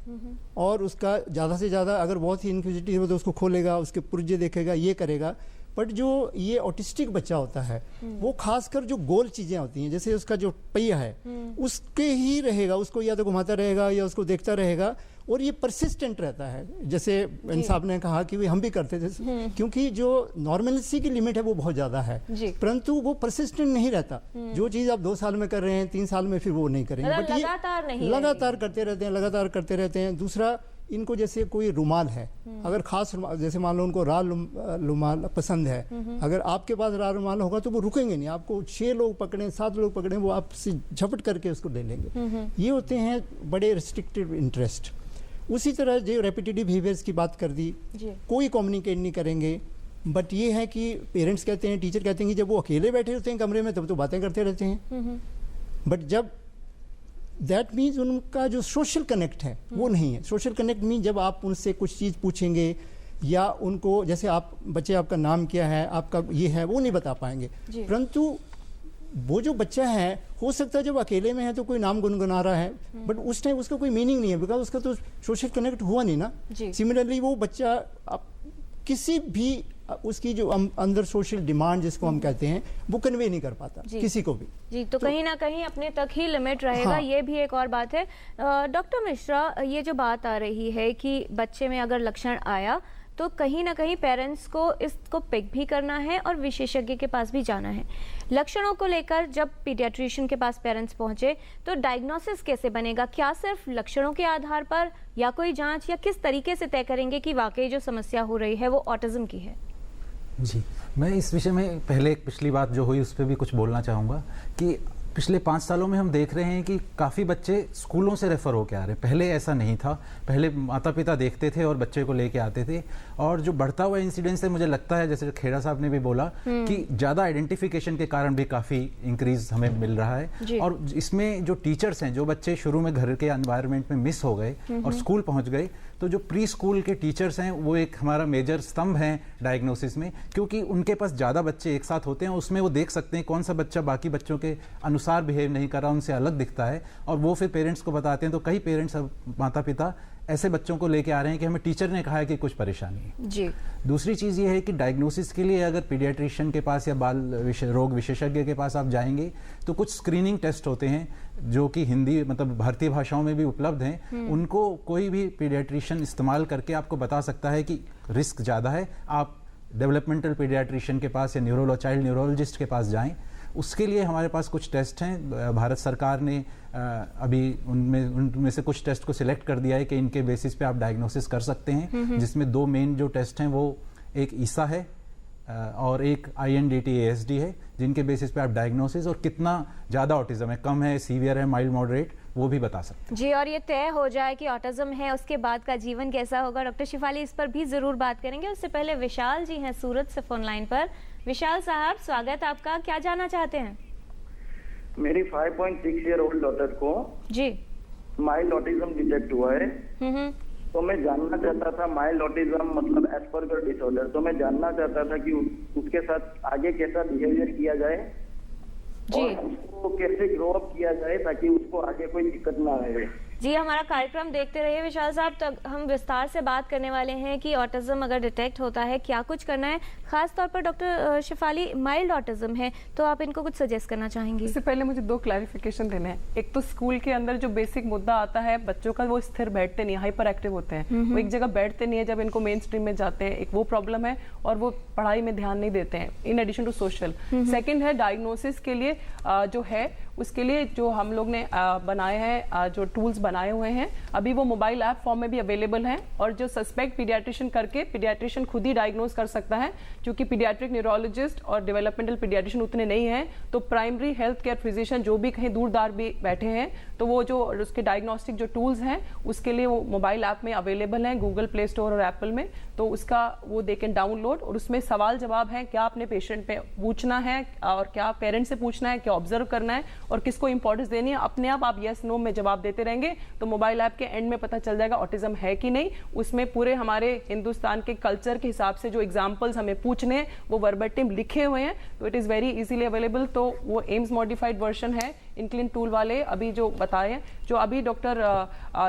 और उसका ज़्यादा से ज़्यादा अगर बहुत ही इनक्विजिटिव हो तो उसको खोलेगा, उसके पुर्जे देखेगा, ये करेगा। बट जो ये ऑटिस्टिक बच्चा होता है वो खासकर जो गोल चीज़ें होती हैं, जैसे उसका जो पहिया है उसके ही रहेगा, उसको या तो घुमाता रहेगा या उसको देखता रहेगा, और ये परसिस्टेंट रहता है। जैसे साहब ने कहा कि हम भी करते थे, क्योंकि जो नॉर्मलिटी की लिमिट है वो बहुत ज़्यादा है, परंतु वो परसिस्टेंट नहीं रहता। जो चीज़ आप 2 साल में कर रहे हैं 3 साल में फिर वो नहीं करेंगे, बट ये लगातार करते रहते हैं, लगातार करते रहते हैं। दूसरा, इनको जैसे कोई रुमाल है, अगर खास रुमाल, जैसे मान लो उनको राल रुमाल पसंद है, अगर आपके पास राल रुमाल होगा तो वो रुकेंगे नहीं, आपको 6 लोग पकड़ें 7 लोग पकड़ें वो आपसे झपट करके उसको ले लेंगे। ये होते हैं बड़े रिस्ट्रिक्टिव इंटरेस्ट। उसी तरह जो रेपिटेटिव बिहेवियर्स की बात कर दी, कोई कम्युनिकेट नहीं करेंगे, बट ये है कि पेरेंट्स कहते हैं, टीचर कहते हैं कि जब वो अकेले बैठे होते हैं कमरे में तब तो बातें करते रहते हैं, बट जब दैट मीन्स उनका जो सोशल कनेक्ट है वो नहीं है। सोशल कनेक्ट मीन जब आप उनसे कुछ चीज़ पूछेंगे या उनको, जैसे आप बच्चे आपका नाम क्या है, आपका ये है, वो नहीं बता पाएंगे, परंतु वो जो बच्चा है हो सकता है जब अकेले में है तो कोई नाम गुनगुना रहा है, बट उस टाइम उसका कोई मीनिंग नहीं है, बिकॉज उसका तो सोशल कनेक्ट हुआ नहीं ना। सिमिलरली वो बच्चा किसी भी उसकी जो अंदर सोशल डिमांड जिसको हम कहते हैं वो कन्वे नहीं कर पाता किसी को भी। जी, तो कहीं ना कहीं अपने तक ही लिमिट रहेगा। हाँ। ये भी एक और बात है। डॉक्टर मिश्रा, ये जो बात आ रही है कि बच्चे में अगर लक्षण आया तो कहीं ना कहीं पेरेंट्स को इसको पिक भी करना है और विशेषज्ञ के पास भी जाना है। लक्षणों को लेकर जब पीडियाट्रिशियन के पास पेरेंट्स पहुंचे तो डायग्नोसिस कैसे बनेगा? क्या सिर्फ लक्षणों के आधार पर या कोई जांच, या किस तरीके से तय करेंगे कि वाकई जो समस्या हो रही है वो ऑटिज्म की है? जी, मैं इस विषय में पहले एक पिछली बात जो हुई उस पर भी कुछ बोलना चाहूँगा कि पिछले 5 सालों में हम देख रहे हैं कि काफ़ी बच्चे स्कूलों से रेफ़र होकर आ रहे हैं। पहले ऐसा नहीं था, पहले माता पिता देखते थे और बच्चे को लेके आते थे, और जो बढ़ता हुआ इंसिडेंस है मुझे लगता है, जैसे खेड़ा साहब ने भी बोला कि ज़्यादा आइडेंटिफिकेशन के कारण भी काफ़ी इंक्रीज हमें मिल रहा है। और इसमें जो टीचर्स हैं, जो बच्चे शुरू में घर के एनवायरनमेंट में मिस हो गए और स्कूल पहुँच गए, तो जो प्री स्कूल के टीचर्स हैं वो एक हमारा मेजर स्तंभ हैं डायग्नोसिस में, क्योंकि उनके पास ज़्यादा बच्चे एक साथ होते हैं, उसमें वो देख सकते हैं कौन सा बच्चा बाकी बच्चों के अनुसार बिहेव नहीं कर रहा, उनसे अलग दिखता है, और वो फिर पेरेंट्स को बताते हैं। तो कई पेरेंट्स, माता पिता ऐसे बच्चों को लेके आ रहे हैं कि हमें टीचर ने कहा है कि कुछ परेशानी है। जी। दूसरी चीज़ ये है कि डायग्नोसिस के लिए अगर पीडियाट्रिशियन के पास या बाल रोग विशेषज्ञ के पास आप जाएंगे तो कुछ स्क्रीनिंग टेस्ट होते हैं जो कि हिंदी मतलब भारतीय भाषाओं में भी उपलब्ध हैं। उनको कोई भी पीडियाट्रिशियन इस्तेमाल करके आपको बता सकता है कि रिस्क ज़्यादा है, आप डेवलपमेंटल पीडियाट्रिशियन के पास या चाइल्ड न्यूरोलॉजिस्ट के पास जाएं। उसके लिए हमारे पास कुछ टेस्ट हैं, भारत सरकार ने अभी उनमें से कुछ टेस्ट को सिलेक्ट कर दिया है कि इनके बेसिस पे आप डायग्नोसिस कर सकते हैं, जिसमें 2 मेन जो टेस्ट हैं वो एक ईसा है और एक INDT-ASD है, जिनके बेसिस पे आप डायग्नोसिस और कितना ज़्यादा ऑटिज्म है, कम है, सीवियर है, माइल्ड मॉडरेट, वो भी बता सकते हैं। जी, और ये तय हो जाए कि ऑटिज्म है, उसके बाद का जीवन कैसा होगा, डॉक्टर शिफाली इस पर भी ज़रूर बात करेंगे। उससे पहले विशाल जी हैं सूरत से फोन लाइन पर। विशाल साहब, स्वागत आपका, क्या जानना चाहते हैं? मेरी 5.6 ईयर ओल्ड डॉटर को जी माइल्ड ऑटिज्म डिटेक्ट हुआ है। तो मैं जानना चाहता था, माइल्ड ऑटिज्म मतलब एस्पर्गर डिसऑर्डर, तो मैं जानना चाहता था कि उसके साथ आगे कैसा बिहेवियर किया जाए और उसको कैसे ग्रो अप किया जाए ताकि उसको आगे कोई दिक्कत ना आए। जी, हमारा कार्यक्रम देखते रहिए विशाल साहब, तो हम विस्तार से बात करने वाले हैं कि ऑटिज्म अगर डिटेक्ट होता है क्या कुछ करना है। खास तौर पर डॉक्टर शिफाली, माइल्ड ऑटिज्म है तो आप इनको कुछ सजेस्ट करना चाहेंगी? इससे पहले मुझे 2 क्लैरिफिकेशन देने हैं। एक तो स्कूल के अंदर जो बेसिक मुद्दा आता है बच्चों का, वो स्थिर बैठते नहीं, हाइपर एक्टिव होते हैं, वो एक जगह बैठते नहीं है जब इनको मेन स्ट्रीम में जाते हैं, एक वो प्रॉब्लम है, और वो पढ़ाई में ध्यान नहीं देते हैं in addition to social. Second है डायग्नोसिस के लिए जो है उसके लिए जो हम लोग ने बनाए हैं, जो टूल्स बनाए हुए हैं, अभी वो मोबाइल ऐप फॉर्म में भी अवेलेबल हैं, और जो सस्पेक्ट पीडियाट्रिशियन करके पीडियाट्रिशियन खुद ही डायग्नोज कर सकता है, क्योंकि पीडियाट्रिक न्यूरोलॉजिस्ट और डेवलपमेंटल पीडियाट्रिशियन उतने नहीं हैं। तो प्राइमरी हेल्थ केयर फिजिशियन जो भी कहीं दूर दार भी बैठे हैं, तो वो जो उसके डायग्नोस्टिक जो टूल्स हैं उसके लिए वो मोबाइल ऐप में अवेलेबल हैं, गूगल प्ले स्टोर और एप्पल में। तो उसका वो दे कैन डाउनलोड, और उसमें सवाल जवाब है, क्या अपने पेशेंट पे पूछना है और क्या पेरेंट्स से पूछना है, क्या ऑब्जर्व करना है, और किसको इंपॉर्टेंस देनी है, अपने आप यस नो में जवाब देते रहेंगे तो मोबाइल ऐप के एंड में पता चल जाएगा ऑटिज्म है कि नहीं। उसमें पूरे हमारे हिंदुस्तान के कल्चर के हिसाब से जो एग्जाम्पल्स हमें पूछने हैं वो वर्बेटिम लिखे हुए हैं, तो it is very easily available. तो वो एम्स मॉडिफाइड वर्जन है इंक्लिन टूल वाले अभी जो बताए हैं, जो अभी डॉक्टर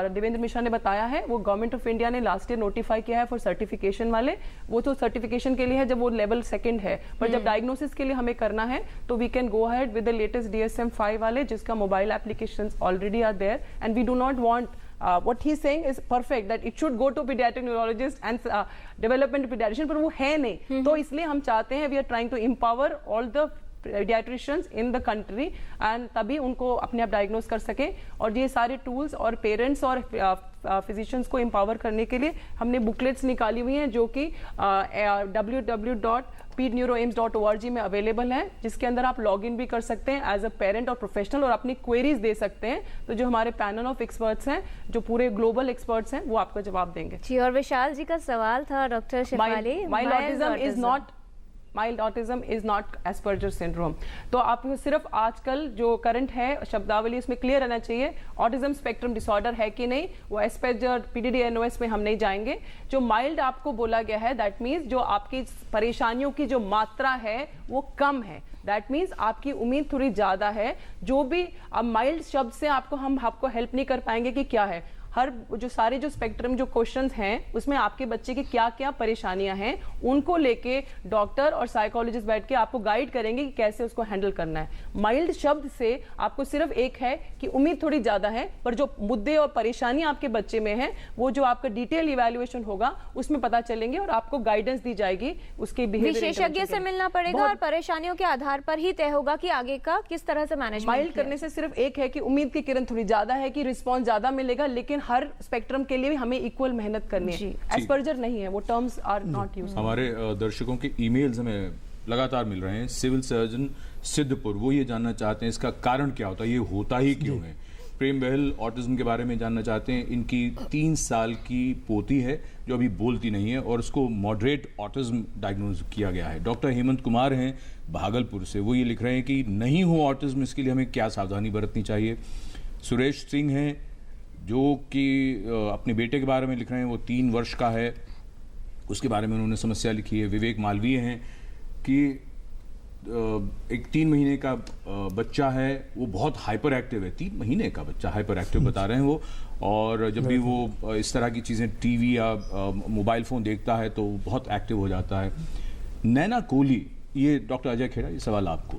देवेंद्र मिश्रा ने बताया है, वो गवर्नमेंट ऑफ इंडिया ने लास्ट ईयर नोटिफाई किया है फॉर सर्टिफिकेशन वाले। वो तो सर्टिफिकेशन के लिए है जब वो लेवल 2 है, पर जब डायग्नोसिस के लिए हमें करना है तो we can go ahead with the latest DSM-5 वाले, जिसका mobile applications already are there and we do not want what he's saying is perfect that it should go to pediatric neurologist and development pediatrician, पर वो है नहीं। तो इसलिए हम चाहते हैं we are trying to empower all the pediatricians in the country and तभी उनको अपने आप डायग्नोस कर सके। और ये सारे टूल्स और पेरेंट्स और फिजिशियंस को एम्पावर करने के लिए हमने बुकलेट्स निकाली हुई हैं जो कि www.pedneuroaims.org में अवेलेबल है, जिसके अंदर आप लॉग इन भी कर सकते हैं एज अ पेरेंट और प्रोफेशनल और अपनी क्वेरीज दे सकते हैं। तो जो हमारे पैनल ऑफ एक्सपर्ट्स हैं, जो पूरे ग्लोबल एक्सपर्ट्स हैं, वो आपका जवाब देंगे। जी, और विशाल जी का सवाल था doctor Shifali, mild autism is not Asperger syndrome. तो आपको सिर्फ आजकल जो करंट है शब्दावली उसमें क्लियर रहना चाहिए, ऑटिज्म स्पेक्ट्रम डिसऑर्डर है कि नहीं, वो एस्पर्जर PDD NOS में हम नहीं जाएंगे। जो माइल्ड आपको बोला गया है दैट मीन्स जो आपकी परेशानियों की जो मात्रा है वो कम है, दैट मीन्स आपकी उम्मीद थोड़ी ज्यादा है। जो भी अब माइल्ड शब्द से हम आपको हेल्प नहीं कर पाएंगे कि क्या है, हर जो सारे जो स्पेक्ट्रम जो क्वेश्चंस हैं उसमें आपके बच्चे की क्या क्या परेशानियां हैं उनको लेके डॉक्टर और साइकोलॉजिस्ट बैठ के आपको गाइड करेंगे कि कैसे उसको हैंडल करना है। माइल्ड शब्द से आपको सिर्फ एक है कि उम्मीद थोड़ी ज्यादा है, पर जो मुद्दे और परेशानी आपके बच्चे में है वो जो आपका डिटेल इवैल्यूएशन होगा उसमें पता चलेंगे और आपको गाइडेंस दी जाएगी उसके बिहेवियर। विशेषज्ञ से मिलना पड़ेगा और परेशानियों के आधार पर ही तय होगा कि आगे का किस तरह से मैनेजमेंट। माइल्ड करने से सिर्फ एक है कि उम्मीद की किरण थोड़ी ज्यादा है कि रिस्पॉन्स ज्यादा मिलेगा, लेकिन हर स्पेक्ट्रम के लिए भी हमें इक्वल मेहनत करनी है। एस्पर्जर नहीं है, वो टर्म्स आर नॉट यूज्ड। हमारे दर्शकों के ईमेल्स हमें लगातार मिल रहे हैं। सिविल सर्जन सिद्धपुर वो ये जानना चाहते हैं इसका कारण क्या होता है, ये होता ही क्यों है। प्रेम बहल ऑटिज्म के बारे में जानना चाहते हैं। इनकी 3 साल की पोती है जो अभी बोलती नहीं है और उसको मॉडरेट ऑटिज्म डायग्नोज किया गया है। डॉक्टर हेमंत कुमार हैं भागलपुर से, वो ये लिख रहे हैं कि नहीं हो ऑटिज्म, इसके लिए हमें क्या सावधानी बरतनी चाहिए। सुरेश सिंह हैं जो कि अपने बेटे के बारे में लिख रहे हैं, वो 3 वर्ष का है, उसके बारे में उन्होंने समस्या लिखी है। विवेक मालवीय हैं कि एक 3 महीने का बच्चा है, वो बहुत हाइपर एक्टिव है। 3 महीने का बच्चा हाइपर एक्टिव बता रहे हैं वो, और जब भी वो इस तरह की चीज़ें टीवी या मोबाइल फ़ोन देखता है तो बहुत एक्टिव हो जाता है। नैना कोहली, ये डॉक्टर अजय खेड़ा, ये सवाल आपको,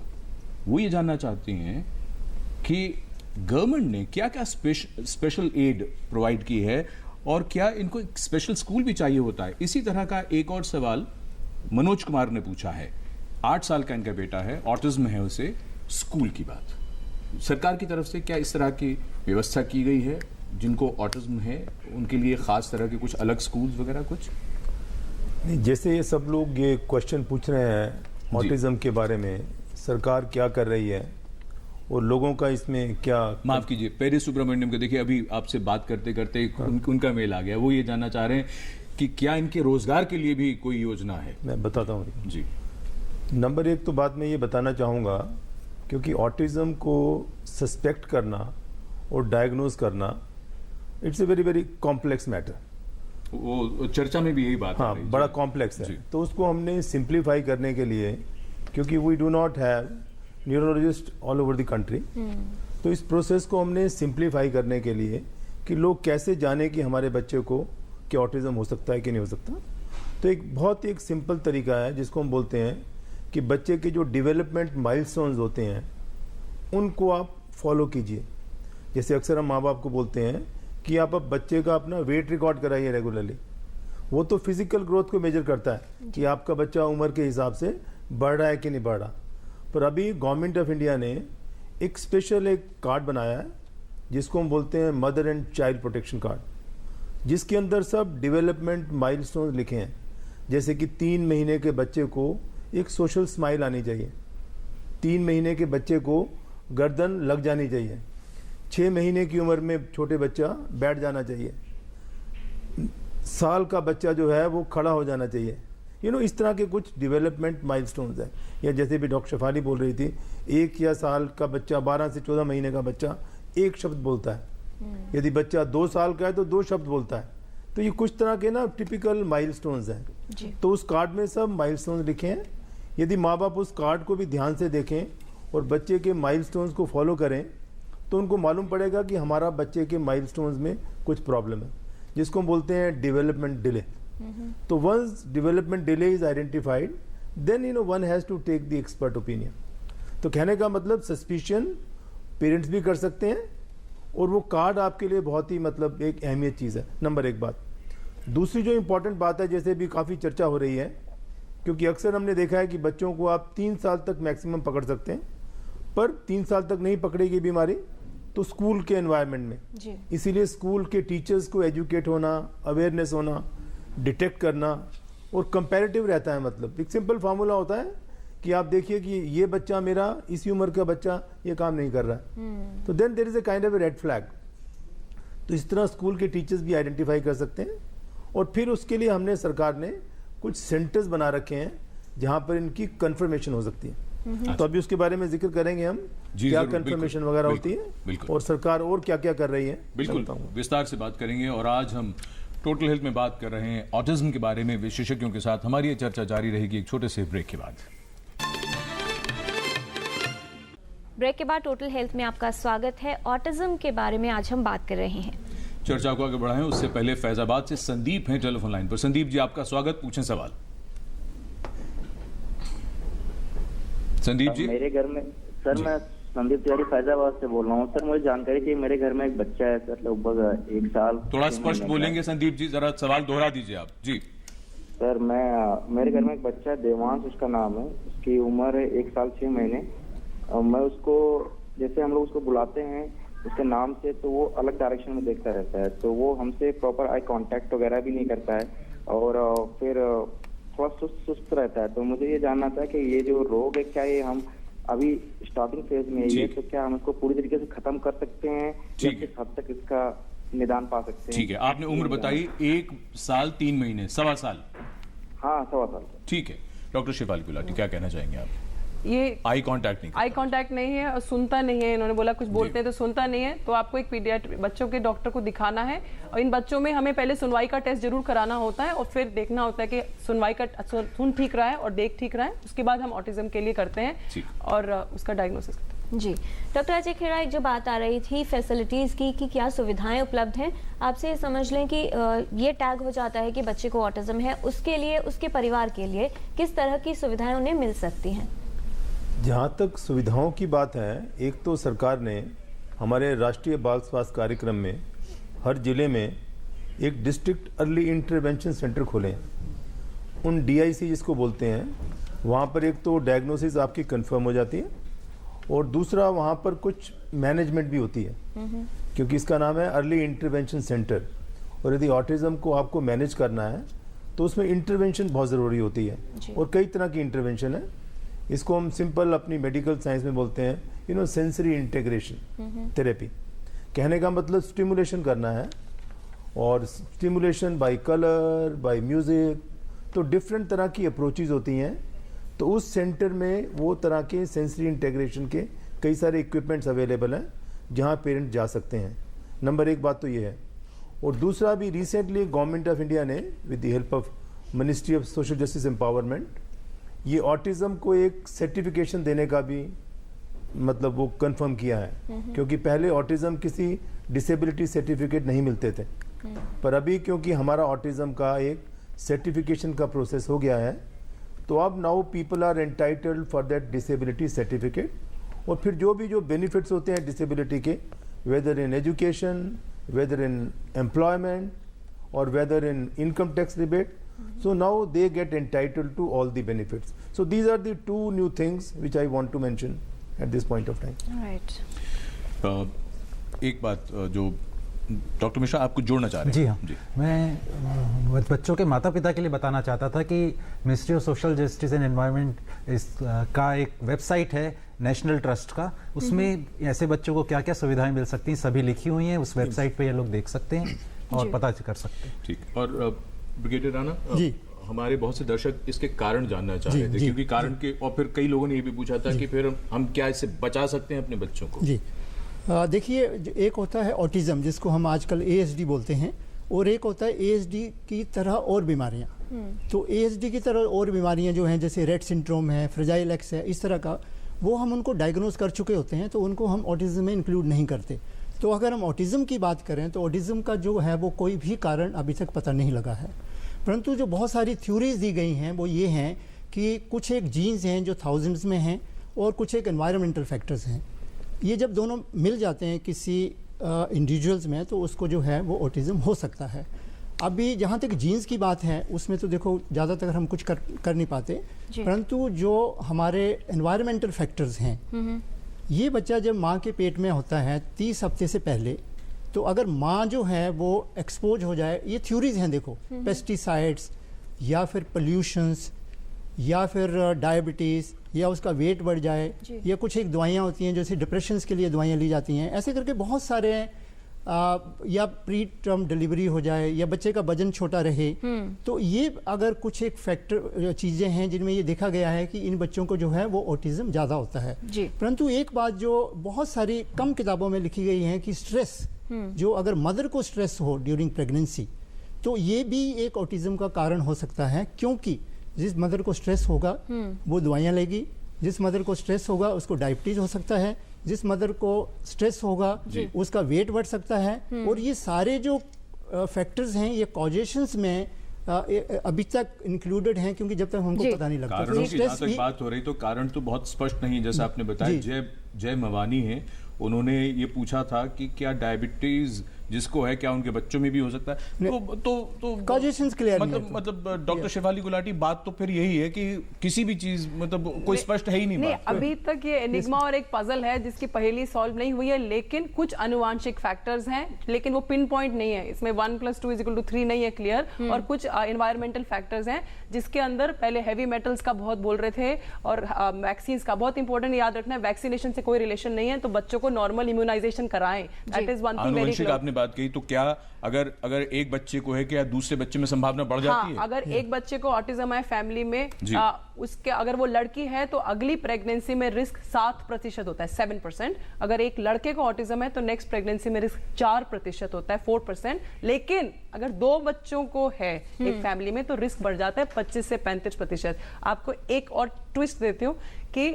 वो ये जानना चाहती हैं कि गवर्नमेंट ने क्या क्या स्पेशल एड प्रोवाइड की है और क्या इनको एक स्पेशल स्कूल भी चाहिए होता है। इसी तरह का एक और सवाल मनोज कुमार ने पूछा है। 8 साल का इनका बेटा है, ऑटिज्म है उसे, स्कूल की बात, सरकार की तरफ से क्या इस तरह की व्यवस्था की गई है जिनको ऑटिज्म है उनके लिए खास तरह के कुछ अलग स्कूल वगैरह कुछ? नहीं, जैसे ये सब लोग ये क्वेश्चन पूछ रहे हैं ऑटिज्म के बारे में, सरकार क्या कर रही है और लोगों का इसमें क्या। माफ कीजिए, पेरिस सुब्रमण्यम को देखिए, अभी आपसे बात करते करते उनका मेल आ गया। वो ये जानना चाह रहे हैं कि क्या इनके रोजगार के लिए भी कोई योजना है। मैं बताता हूँ जी। नंबर 1 तो बात मैं ये बताना चाहूँगा, क्योंकि ऑटिज्म को सस्पेक्ट करना और डायग्नोज करना it's a very very complex matter. वो चर्चा में भी यही बात हाँ, बड़ा कॉम्प्लेक्स है। तो उसको हमने सिंप्लीफाई करने के लिए, क्योंकि we do not have neurologist all over the country, तो इस प्रोसेस को हमने सिंप्लीफाई करने के लिए कि लोग कैसे जाने कि हमारे बच्चे को क्या ऑटिज्म हो सकता है कि नहीं हो सकता, तो एक बहुत एक सिंपल तरीका है जिसको हम बोलते हैं कि बच्चे के जो डेवलपमेंट माइलस्टोन्स होते हैं उनको आप फॉलो कीजिए। जैसे अक्सर हम माँ बाप को बोलते हैं कि आप अब बच्चे का अपना वेट रिकॉर्ड कराइए रेगुलरली। वो तो फिजिकल ग्रोथ को मेजर करता है कि आपका बच्चा उम्र के हिसाब से बढ़ रहा है कि नहीं बढ़ रहा। पर अभी गवर्नमेंट ऑफ इंडिया ने एक स्पेशल एक कार्ड बनाया है जिसको हम बोलते हैं mother and child protection card, जिसके अंदर सब डेवलपमेंट माइलस्टोन लिखे हैं। जैसे कि 3 महीने के बच्चे को एक सोशल स्माइल आनी चाहिए, 3 महीने के बच्चे को गर्दन लग जानी चाहिए, 6 महीने की उम्र में छोटे बच्चा बैठ जाना चाहिए, साल का बच्चा जो है वो खड़ा हो जाना चाहिए। इस तरह के कुछ डेवलपमेंट माइलस्टोन्स हैं। या जैसे भी डॉक्टर शेफाली बोल रही थी, 1 या साल का बच्चा, 12 से 14 महीने का बच्चा 1 शब्द बोलता है। यदि बच्चा 2 साल का है तो 2 शब्द बोलता है। तो ये कुछ तरह के ना टिपिकल माइलस्टोन्स हैं। तो उस कार्ड में सब माइलस्टोन्स लिखे हैं। यदि माँ बाप उस कार्ड को भी ध्यान से देखें और बच्चे के माइलस्टोन्स को फॉलो करें तो उनको मालूम पड़ेगा कि हमारा बच्चे के माइलस्टोन्स में कुछ प्रॉब्लम है, जिसको हम बोलते हैं डेवलपमेंट डिले। तो once development delay is identified, then one has to take the expert opinion. तो कहने का मतलब सस्पिशन पेरेंट्स भी कर सकते हैं और वो कार्ड आपके लिए बहुत ही मतलब एक अहमियत चीज़ है। नंबर 1 बात। दूसरी जो इम्पोर्टेंट बात है, जैसे भी काफ़ी चर्चा हो रही है, क्योंकि अक्सर हमने देखा है कि बच्चों को आप 3 साल तक मैक्सिमम पकड़ सकते हैं, पर 3 साल तक नहीं पकड़ेगी बीमारी तो स्कूल के एनवायरनमेंट में। इसीलिए स्कूल के टीचर्स को एजुकेट होना, अवेयरनेस होना, डिटेक्ट करना और कंपैरेटिव रहता है। मतलब एक सिंपल फार्मूला होता है कि आप देखिए कि ये बच्चा मेरा इसी उम्र का बच्चा ये काम नहीं कर रहा है, तो then there is a kind of red flag. तो इस तरह स्कूल के टीचर्स भी आइडेंटिफाई कर सकते हैं। और फिर उसके लिए हमने सरकार ने कुछ सेंटर्स बना रखे हैं जहां पर इनकी कंफर्मेशन हो सकती है। तो अभी उसके बारे में जिक्र करेंगे हम, क्या कंफर्मेशन वगैरह होती है और सरकार और क्या क्या कर रही है। बिल्कुल विस्तार से बात करेंगे। और आज हम टोटल हेल्थ में बात कर रहे हैं ऑटिज्म के बारे में विशेषज्ञों के साथ। हमारी ये चर्चा जारी रहेगी एक छोटे से ब्रेक के बाद। ब्रेक के बाद टोटल हेल्थ में आपका स्वागत है। ऑटिज्म के बारे में आज हम बात कर रहे हैं। चर्चा को आगे बढ़ाएं उससे पहले फैजाबाद से संदीप हैं टेलीफोन लाइन पर। संदीप जी, आपका स्वागत, पूछें सवाल। संदीप जी। मेरे घर में सर, मैं संदीप तिवारी फैजाबाद से बोल रहा हूँ। सर, मुझे जानकारी चाहिए, मेरे घर में एक बच्चा है सर, लगभग 1 साल। थोड़ा स्पष्ट बोलेंगे संदीप जी, जरा सवाल दोहरा दीजिए आप जी। सर, मेरे घर में एक बच्चा है, देवांश उसका नाम है। उसकी उम्र है 1 साल 6 महीने। मैं उसको, जैसे हम लोग उसको बुलाते हैं उसके नाम से, तो वो अलग डायरेक्शन में देखता रहता है। तो वो हमसे प्रॉपर आई कांटेक्ट वगैरह भी नहीं करता है और फिर थोड़ा सुस्त रहता है। तो मुझे ये जानना था कि ये जो रोग है, क्या ये हम अभी स्टार्टिंग फेज में है, तो क्या हम इसको पूरी तरीके से खत्म कर सकते हैं या किस हद तक इसका निदान पा सकते हैं? ठीक है, आपने उम्र बताई 1 साल 3 महीने, 1.25 साल। हाँ, 1.25 साल। ठीक है, डॉक्टर शेफाली गुलाटी, क्या कहना चाहेंगे आप? ये आई कांटेक्ट नहीं है और सुनता नहीं है। इन्होंने बोला कुछ बोलते हैं तो सुनता नहीं है। तो आपको एक पीडियाट्रिक बच्चों के डॉक्टर को दिखाना है और इन बच्चों में हमें पहले सुनवाई का टेस्ट जरूर कराना होता है और फिर देखना होता है कि सुनवाई का सुन ठीक रहा है और देख ठीक रहा है। उसके बाद हम ऑटिज्म के लिए करते हैं और उसका डायग्नोसिस करते हैं। जी डॉक्टर अजय खेड़ा, एक जो बात आ रही थी फैसिलिटीज़ की कि क्या सुविधाएं उपलब्ध हैं, आपसे समझ लें कि ये टैग हो जाता है कि बच्चे को ऑटिज्म है, उसके लिए उसके परिवार के लिए किस तरह की सुविधाएं उन्हें मिल सकती हैं? जहाँ तक सुविधाओं की बात है, एक तो सरकार ने हमारे राष्ट्रीय बाल स्वास्थ्य कार्यक्रम में हर जिले में एक डिस्ट्रिक्ट अर्ली इंटरवेंशन सेंटर खोले हैं। उन DIC जिसको बोलते हैं, वहाँ पर एक तो डायग्नोसिस आपकी कंफर्म हो जाती है और दूसरा वहाँ पर कुछ मैनेजमेंट भी होती है, क्योंकि इसका नाम है अर्ली इंटरवेंशन सेंटर। और यदि ऑटिज्म को आपको मैनेज करना है तो उसमें इंटरवेंशन बहुत ज़रूरी होती है और कई तरह की इंटरवेंशन है। इसको हम सिंपल अपनी मेडिकल साइंस में बोलते हैं सेंसरी इंटीग्रेशन थेरेपी। कहने का मतलब स्टिमुलेशन करना है और stimulation by colour, by music, तो डिफरेंट तरह की अप्रोचेज होती हैं। तो उस सेंटर में वो तरह के सेंसरी इंटीग्रेशन के कई सारे इक्विपमेंट्स अवेलेबल हैं जहां पेरेंट जा सकते हैं। नंबर 1 बात तो ये है। और दूसरा, भी रिसेंटली गवर्नमेंट ऑफ इंडिया ने with the help of ministry of social justice empowerment ये ऑटिज्म को एक सर्टिफिकेशन देने का भी मतलब वो कंफर्म किया है, क्योंकि पहले ऑटिज्म किसी डिसेबिलिटी सर्टिफिकेट नहीं मिलते थे, पर अभी क्योंकि हमारा ऑटिज्म का एक सर्टिफिकेशन का प्रोसेस हो गया है, तो अब now people are entitled for that disability certificate. और फिर जो बेनिफिट्स होते हैं डिसेबिलिटी के, whether in education, whether in employment और whether in income tax rebate, so now they get entitled to all the benefits. So these are the 2 new things which I want to mention at this point of time. Right. एक बात जो doctor Mishra आपको जोड़ना चाह रहे हैं। जी हाँ, मैं बच्चों के माता पिता के लिए बताना चाहता था कि ministry of social justice and environment का एक वेबसाइट है नेशनल ट्रस्ट का, उसमें ऐसे बच्चों को क्या क्या सुविधाएं मिल सकती हैं सभी लिखी हुई हैं। उस वेबसाइट पे ये लोग देख सकते हैं और पता कर सकते हैं। ठीक। और ब्रिगेडियर राणा जी, हमारे बहुत से दर्शक इसके कारण जानना चाह जी, रहे थे, जी, क्योंकि कारण के, और फिर कई लोगों ने ये भी पूछा था कि फिर हम क्या इससे बचा सकते हैं अपने बच्चों को। जी देखिए, एक होता है ऑटिज्म जिसको हम आजकल ASD बोलते हैं, और एक होता है ASD की तरह और बीमारियां। तो ASD की तरह और बीमारियां जो हैं, जैसे रेट सिंड्रोम है, फ्रेजाइल एक्स है, इस तरह का, वो हम उनको डायग्नोज कर चुके होते हैं, तो उनको हम ऑटिज्म में इंक्लूड नहीं करते। तो अगर हम ऑटिज्म की बात करें तो ऑटिज्म का जो है वो कोई भी कारण अभी तक पता नहीं लगा है, परंतु जो बहुत सारी थ्योरीज दी गई हैं वो ये हैं कि कुछ एक जीन्स हैं जो थाउजेंड्स में हैं, और कुछ एक एनवायरमेंटल फैक्टर्स हैं। ये जब दोनों मिल जाते हैं किसी इंडिविजुअल्स में, तो उसको जो है वो ऑटिज्म हो सकता है। अभी जहाँ तक जीन्स की बात है, उसमें तो देखो ज़्यादातर हम कुछ कर नहीं पाते, परंतु जो हमारे एनवायरमेंटल फैक्टर्स हैं, ये बच्चा जब माँ के पेट में होता है 30 हफ्ते से पहले, तो अगर माँ जो है वो एक्सपोज हो जाए, ये थ्योरीज हैं देखो, पेस्टिसाइड्स या फिर पोल्यूशंस या फिर डायबिटीज़, या उसका वेट बढ़ जाए, या कुछ एक दवाइयाँ होती हैं जैसे डिप्रेशंस के लिए दवाइयाँ ली जाती हैं, ऐसे करके बहुत सारे हैं, या प्री टर्म डिलीवरी हो जाए, या बच्चे का वजन छोटा रहे। तो ये अगर कुछ एक फैक्टर चीज़ें हैं जिनमें ये देखा गया है कि इन बच्चों को जो है वो ऑटिज्म ज़्यादा होता है। परंतु एक बात जो बहुत सारी कम किताबों में लिखी गई है कि स्ट्रेस, जो अगर मदर को स्ट्रेस हो ड्यूरिंग प्रेगनेंसी, तो ये भी एक ऑटिज्म का कारण हो सकता है, क्योंकि जिस मदर को स्ट्रेस होगा वो दवाइयाँ लेगी, जिस मदर को स्ट्रेस होगा उसको डायबिटीज हो सकता है, जिस मदर को स्ट्रेस होगा उसका वेट बढ़ सकता है। और ये सारे जो फैक्टर्स हैं ये कॉजेशंस में अभी तक इंक्लूडेड हैं, क्योंकि जब तक हमको पता नहीं लगता। कारणों की जहाँ तक बात हो रही, तो कारण तो बहुत स्पष्ट नहीं, जैसा आपने बताया। जय मवानी है, उन्होंने ये पूछा था कि क्या डायबिटीज जिसको है क्या उनके बच्चों में भी हो सकता है, तो कॉजेशंस क्लियर मतलब डॉक्टर शेफाली गुलाटी, बात तो फिर यही है कि किसी भी चीज मतलब कोई स्पष्ट है ही नहीं। अभी तक ये एनिग्मा और एक पजल है जिसकी पहेली सॉल्व नहीं हुई है, लेकिन कुछ अनुवांशिक फैक्टर्स हैं, लेकिन वो पिन पॉइंट नहीं है, इसमें 1 + 2 = 3 नहीं है क्लियर। और कुछ एनवायरमेंटल फैक्टर्स हैं जिसके अंदर पहले हैवी मेटल्स का बहुत बोल रहे थे, और वैक्सीन का बहुत इंपॉर्टेंट याद रखना है, वैक्सीनेशन से कोई रिलेशन नहीं है, तो बच्चों को नॉर्मल इम्यूनाइजेशन कराएं, that is one thing very clear. आपने बात कही, तो क्या अगर एक बच्चे को है, क्या दूसरे बच्चे में संभावना बढ़ जाती है? अगर एक बच्चे को ऑटिज्म है फैमिली में, उसके अगर वो लड़की है तो अगली प्रेगनेंसी में रिस्क 7% होता है, 7%। अगर एक लड़के को ऑटिज्म है तो नेक्स्ट प्रेगनेंसी में रिस्क 4% होता है, 4%। लेकिन अगर 2 बच्चों को है एक फैमिली में तो रिस्क बढ़ जाता है 25 से 35%। आपको एक और ट्विस्ट देती हूँ कि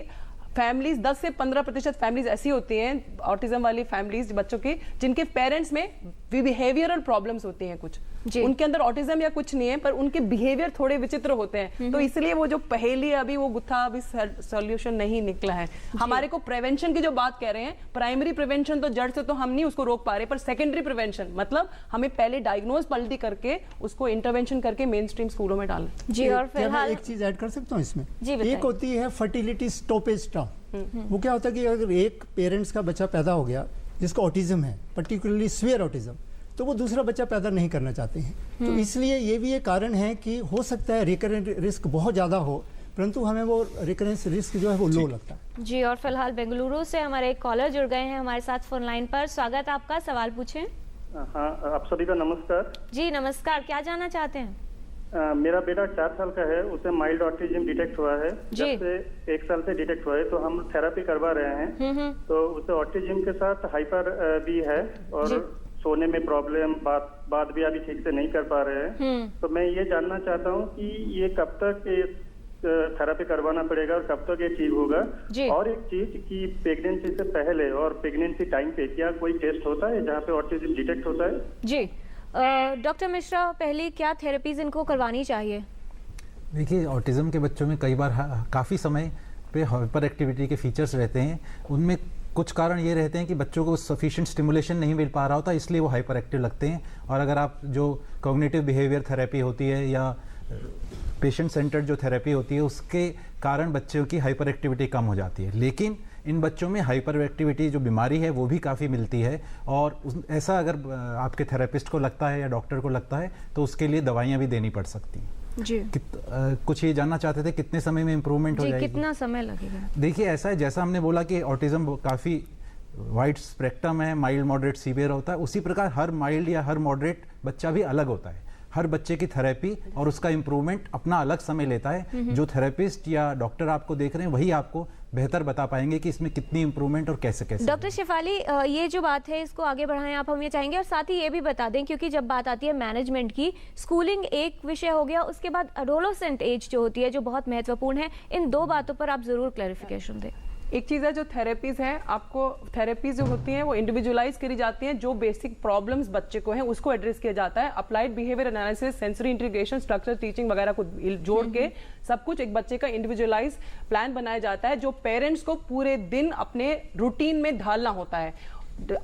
फैमिलीज 10 से 15% फैमिलीज ऐसी होती हैं, ऑटिज्म वाली फैमिलीज बच्चों की, जिनके पेरेंट्स में बिहेवियरल प्रॉब्लम्स होती हैं कुछ, उनके अंदर ऑटिज्म या कुछ नहीं है पर उनके बिहेवियर थोड़े विचित्र होते हैं। तो इसलिए वो जो पहेली अभी वो गुत्था अभी सॉल्यूशन नहीं निकला है। हमारे को प्रिवेंशन की जो बात कह रहे हैं, प्राइमरी प्रिवेंशन तो जड़ से तो हम नहीं उसको रोक पा रहे, पर सेकेंडरी प्रिवेंशन मतलब हमें पहले डायग्नोज पल्टी करके उसको इंटरवेंशन करके मेन स्ट्रीम स्कूलों में डालना। जी, और फिलहाल एक चीज ऐड कर सकता हूँ इसमें। एक होती है फर्टिलिटी स्टॉपेज टर्म। वो क्या होता है कि अगर एक पेरेंट्स का बच्चा पैदा हो गया जिसको ऑटिज्म है, पर्टिकुलरली सीवियर ऑटिज्म, तो वो दूसरा बच्चा पैदा नहीं करना चाहते हैं। तो इसलिए ये भी एक कारण है कि हो सकता है रिकरेंट रिस्क बहुत ज़्यादा हो, परंतु हमें वो रिकरेंस रिस्क जो है वो लो लगता है। जी, और फिलहाल बेंगलुरु से हमारे एक कॉलर जुड़ गए हैं हमारे साथ फोन लाइन पर। स्वागत आपका, सवाल पूछें। हाँ, आप सभी का नमस्कार। जी नमस्कार, क्या जानना चाहते हैं? मेरा बेटा 4 साल का है, उसे माइल्ड ऑटिज्म डिटेक्ट हुआ है। जब से 1 साल से डिटेक्ट हुआ है, तो हम थेरेपी करवा रहे हैं। तो उसे ऑटिज्म के साथ हाइपर भी है, और सोने में प्रॉब्लम, बात भी अभी ठीक से नहीं कर पा रहे हैं। तो मैं ये जानना चाहता हूँ कि ये कब तक थेरेपी करवाना पड़ेगा और कब तक ये ठीक होगा। और एक चीज कि प्रेगनेंसी से पहले और प्रेगनेंसी टाइम पे क्या कोई टेस्ट होता है जहाँ पे ऑटिज्म डिटेक्ट होता है? जी डॉक्टर मिश्रा, पहले क्या थेरेपीज इनको करवानी चाहिए? देखिए, ऑटिज्म के बच्चों में कई बार काफ़ी समय पे हाइपर एक्टिविटी के फीचर्स रहते हैं। उनमें कुछ कारण ये रहते हैं कि बच्चों को सफिशिएंट स्टिमुलेशन नहीं मिल पा रहा होता, इसलिए वो हाइपर एक्टिव लगते हैं। और अगर आप जो कॉग्निटिव बिहेवियर थेरेपी होती है या पेशेंट सेंटर्ड जो थेरेपी होती है, उसके कारण बच्चों की हाइपर एक्टिविटी कम हो जाती है। लेकिन इन बच्चों में हाइपर एक्टिविटी जो बीमारी है वो भी काफ़ी मिलती है, और ऐसा अगर आपके थेरेपिस्ट को लगता है या डॉक्टर को लगता है तो उसके लिए दवाइयाँ भी देनी पड़ सकती हैं। जी, कुछ ये जानना चाहते थे कितने समय में इम्प्रूवमेंट हो जाएगी? कितना समय लगेगा? देखिए, ऐसा है, जैसा हमने बोला कि ऑटिज्म काफ़ी वाइड स्पेक्ट्रम है, माइल्ड, मॉडरेट, सीवियर होता है, उसी प्रकार हर माइल्ड या हर मॉडरेट बच्चा भी अलग होता है। हर बच्चे की थेरेपी और उसका इम्प्रूवमेंट अपना अलग समय लेता है। जो थेरेपिस्ट या डॉक्टर आपको देख रहे हैं वही आपको बेहतर बता पाएंगे कि इसमें कितनी इम्प्रूवमेंट और कैसे कैसे। डॉक्टर शेफाली, ये जो बात है इसको आगे बढ़ाएं आप, हम ये चाहेंगे। और साथ ही ये भी बता दें, क्योंकि जब बात आती है मैनेजमेंट की, स्कूलिंग एक विषय हो गया, उसके बाद एडोलेसेंट एज जो होती है जो बहुत महत्वपूर्ण है, इन दो बातों पर आप जरूर क्लैरिफिकेशन दें। एक चीज़ है जो थेरेपीज है, आपको थेरेपीज जो होती हैं वो इंडिविजुअलाइज करी जाती हैं, जो बेसिक प्रॉब्लम्स बच्चे को हैं उसको एड्रेस किया जाता है। Applied behaviour analysis, sensory integration, structure teaching वगैरह को जोड़ के सब कुछ एक बच्चे का इंडिविजुअलाइज प्लान बनाया जाता है, जो पेरेंट्स को पूरे दिन अपने रूटीन में ढालना होता है।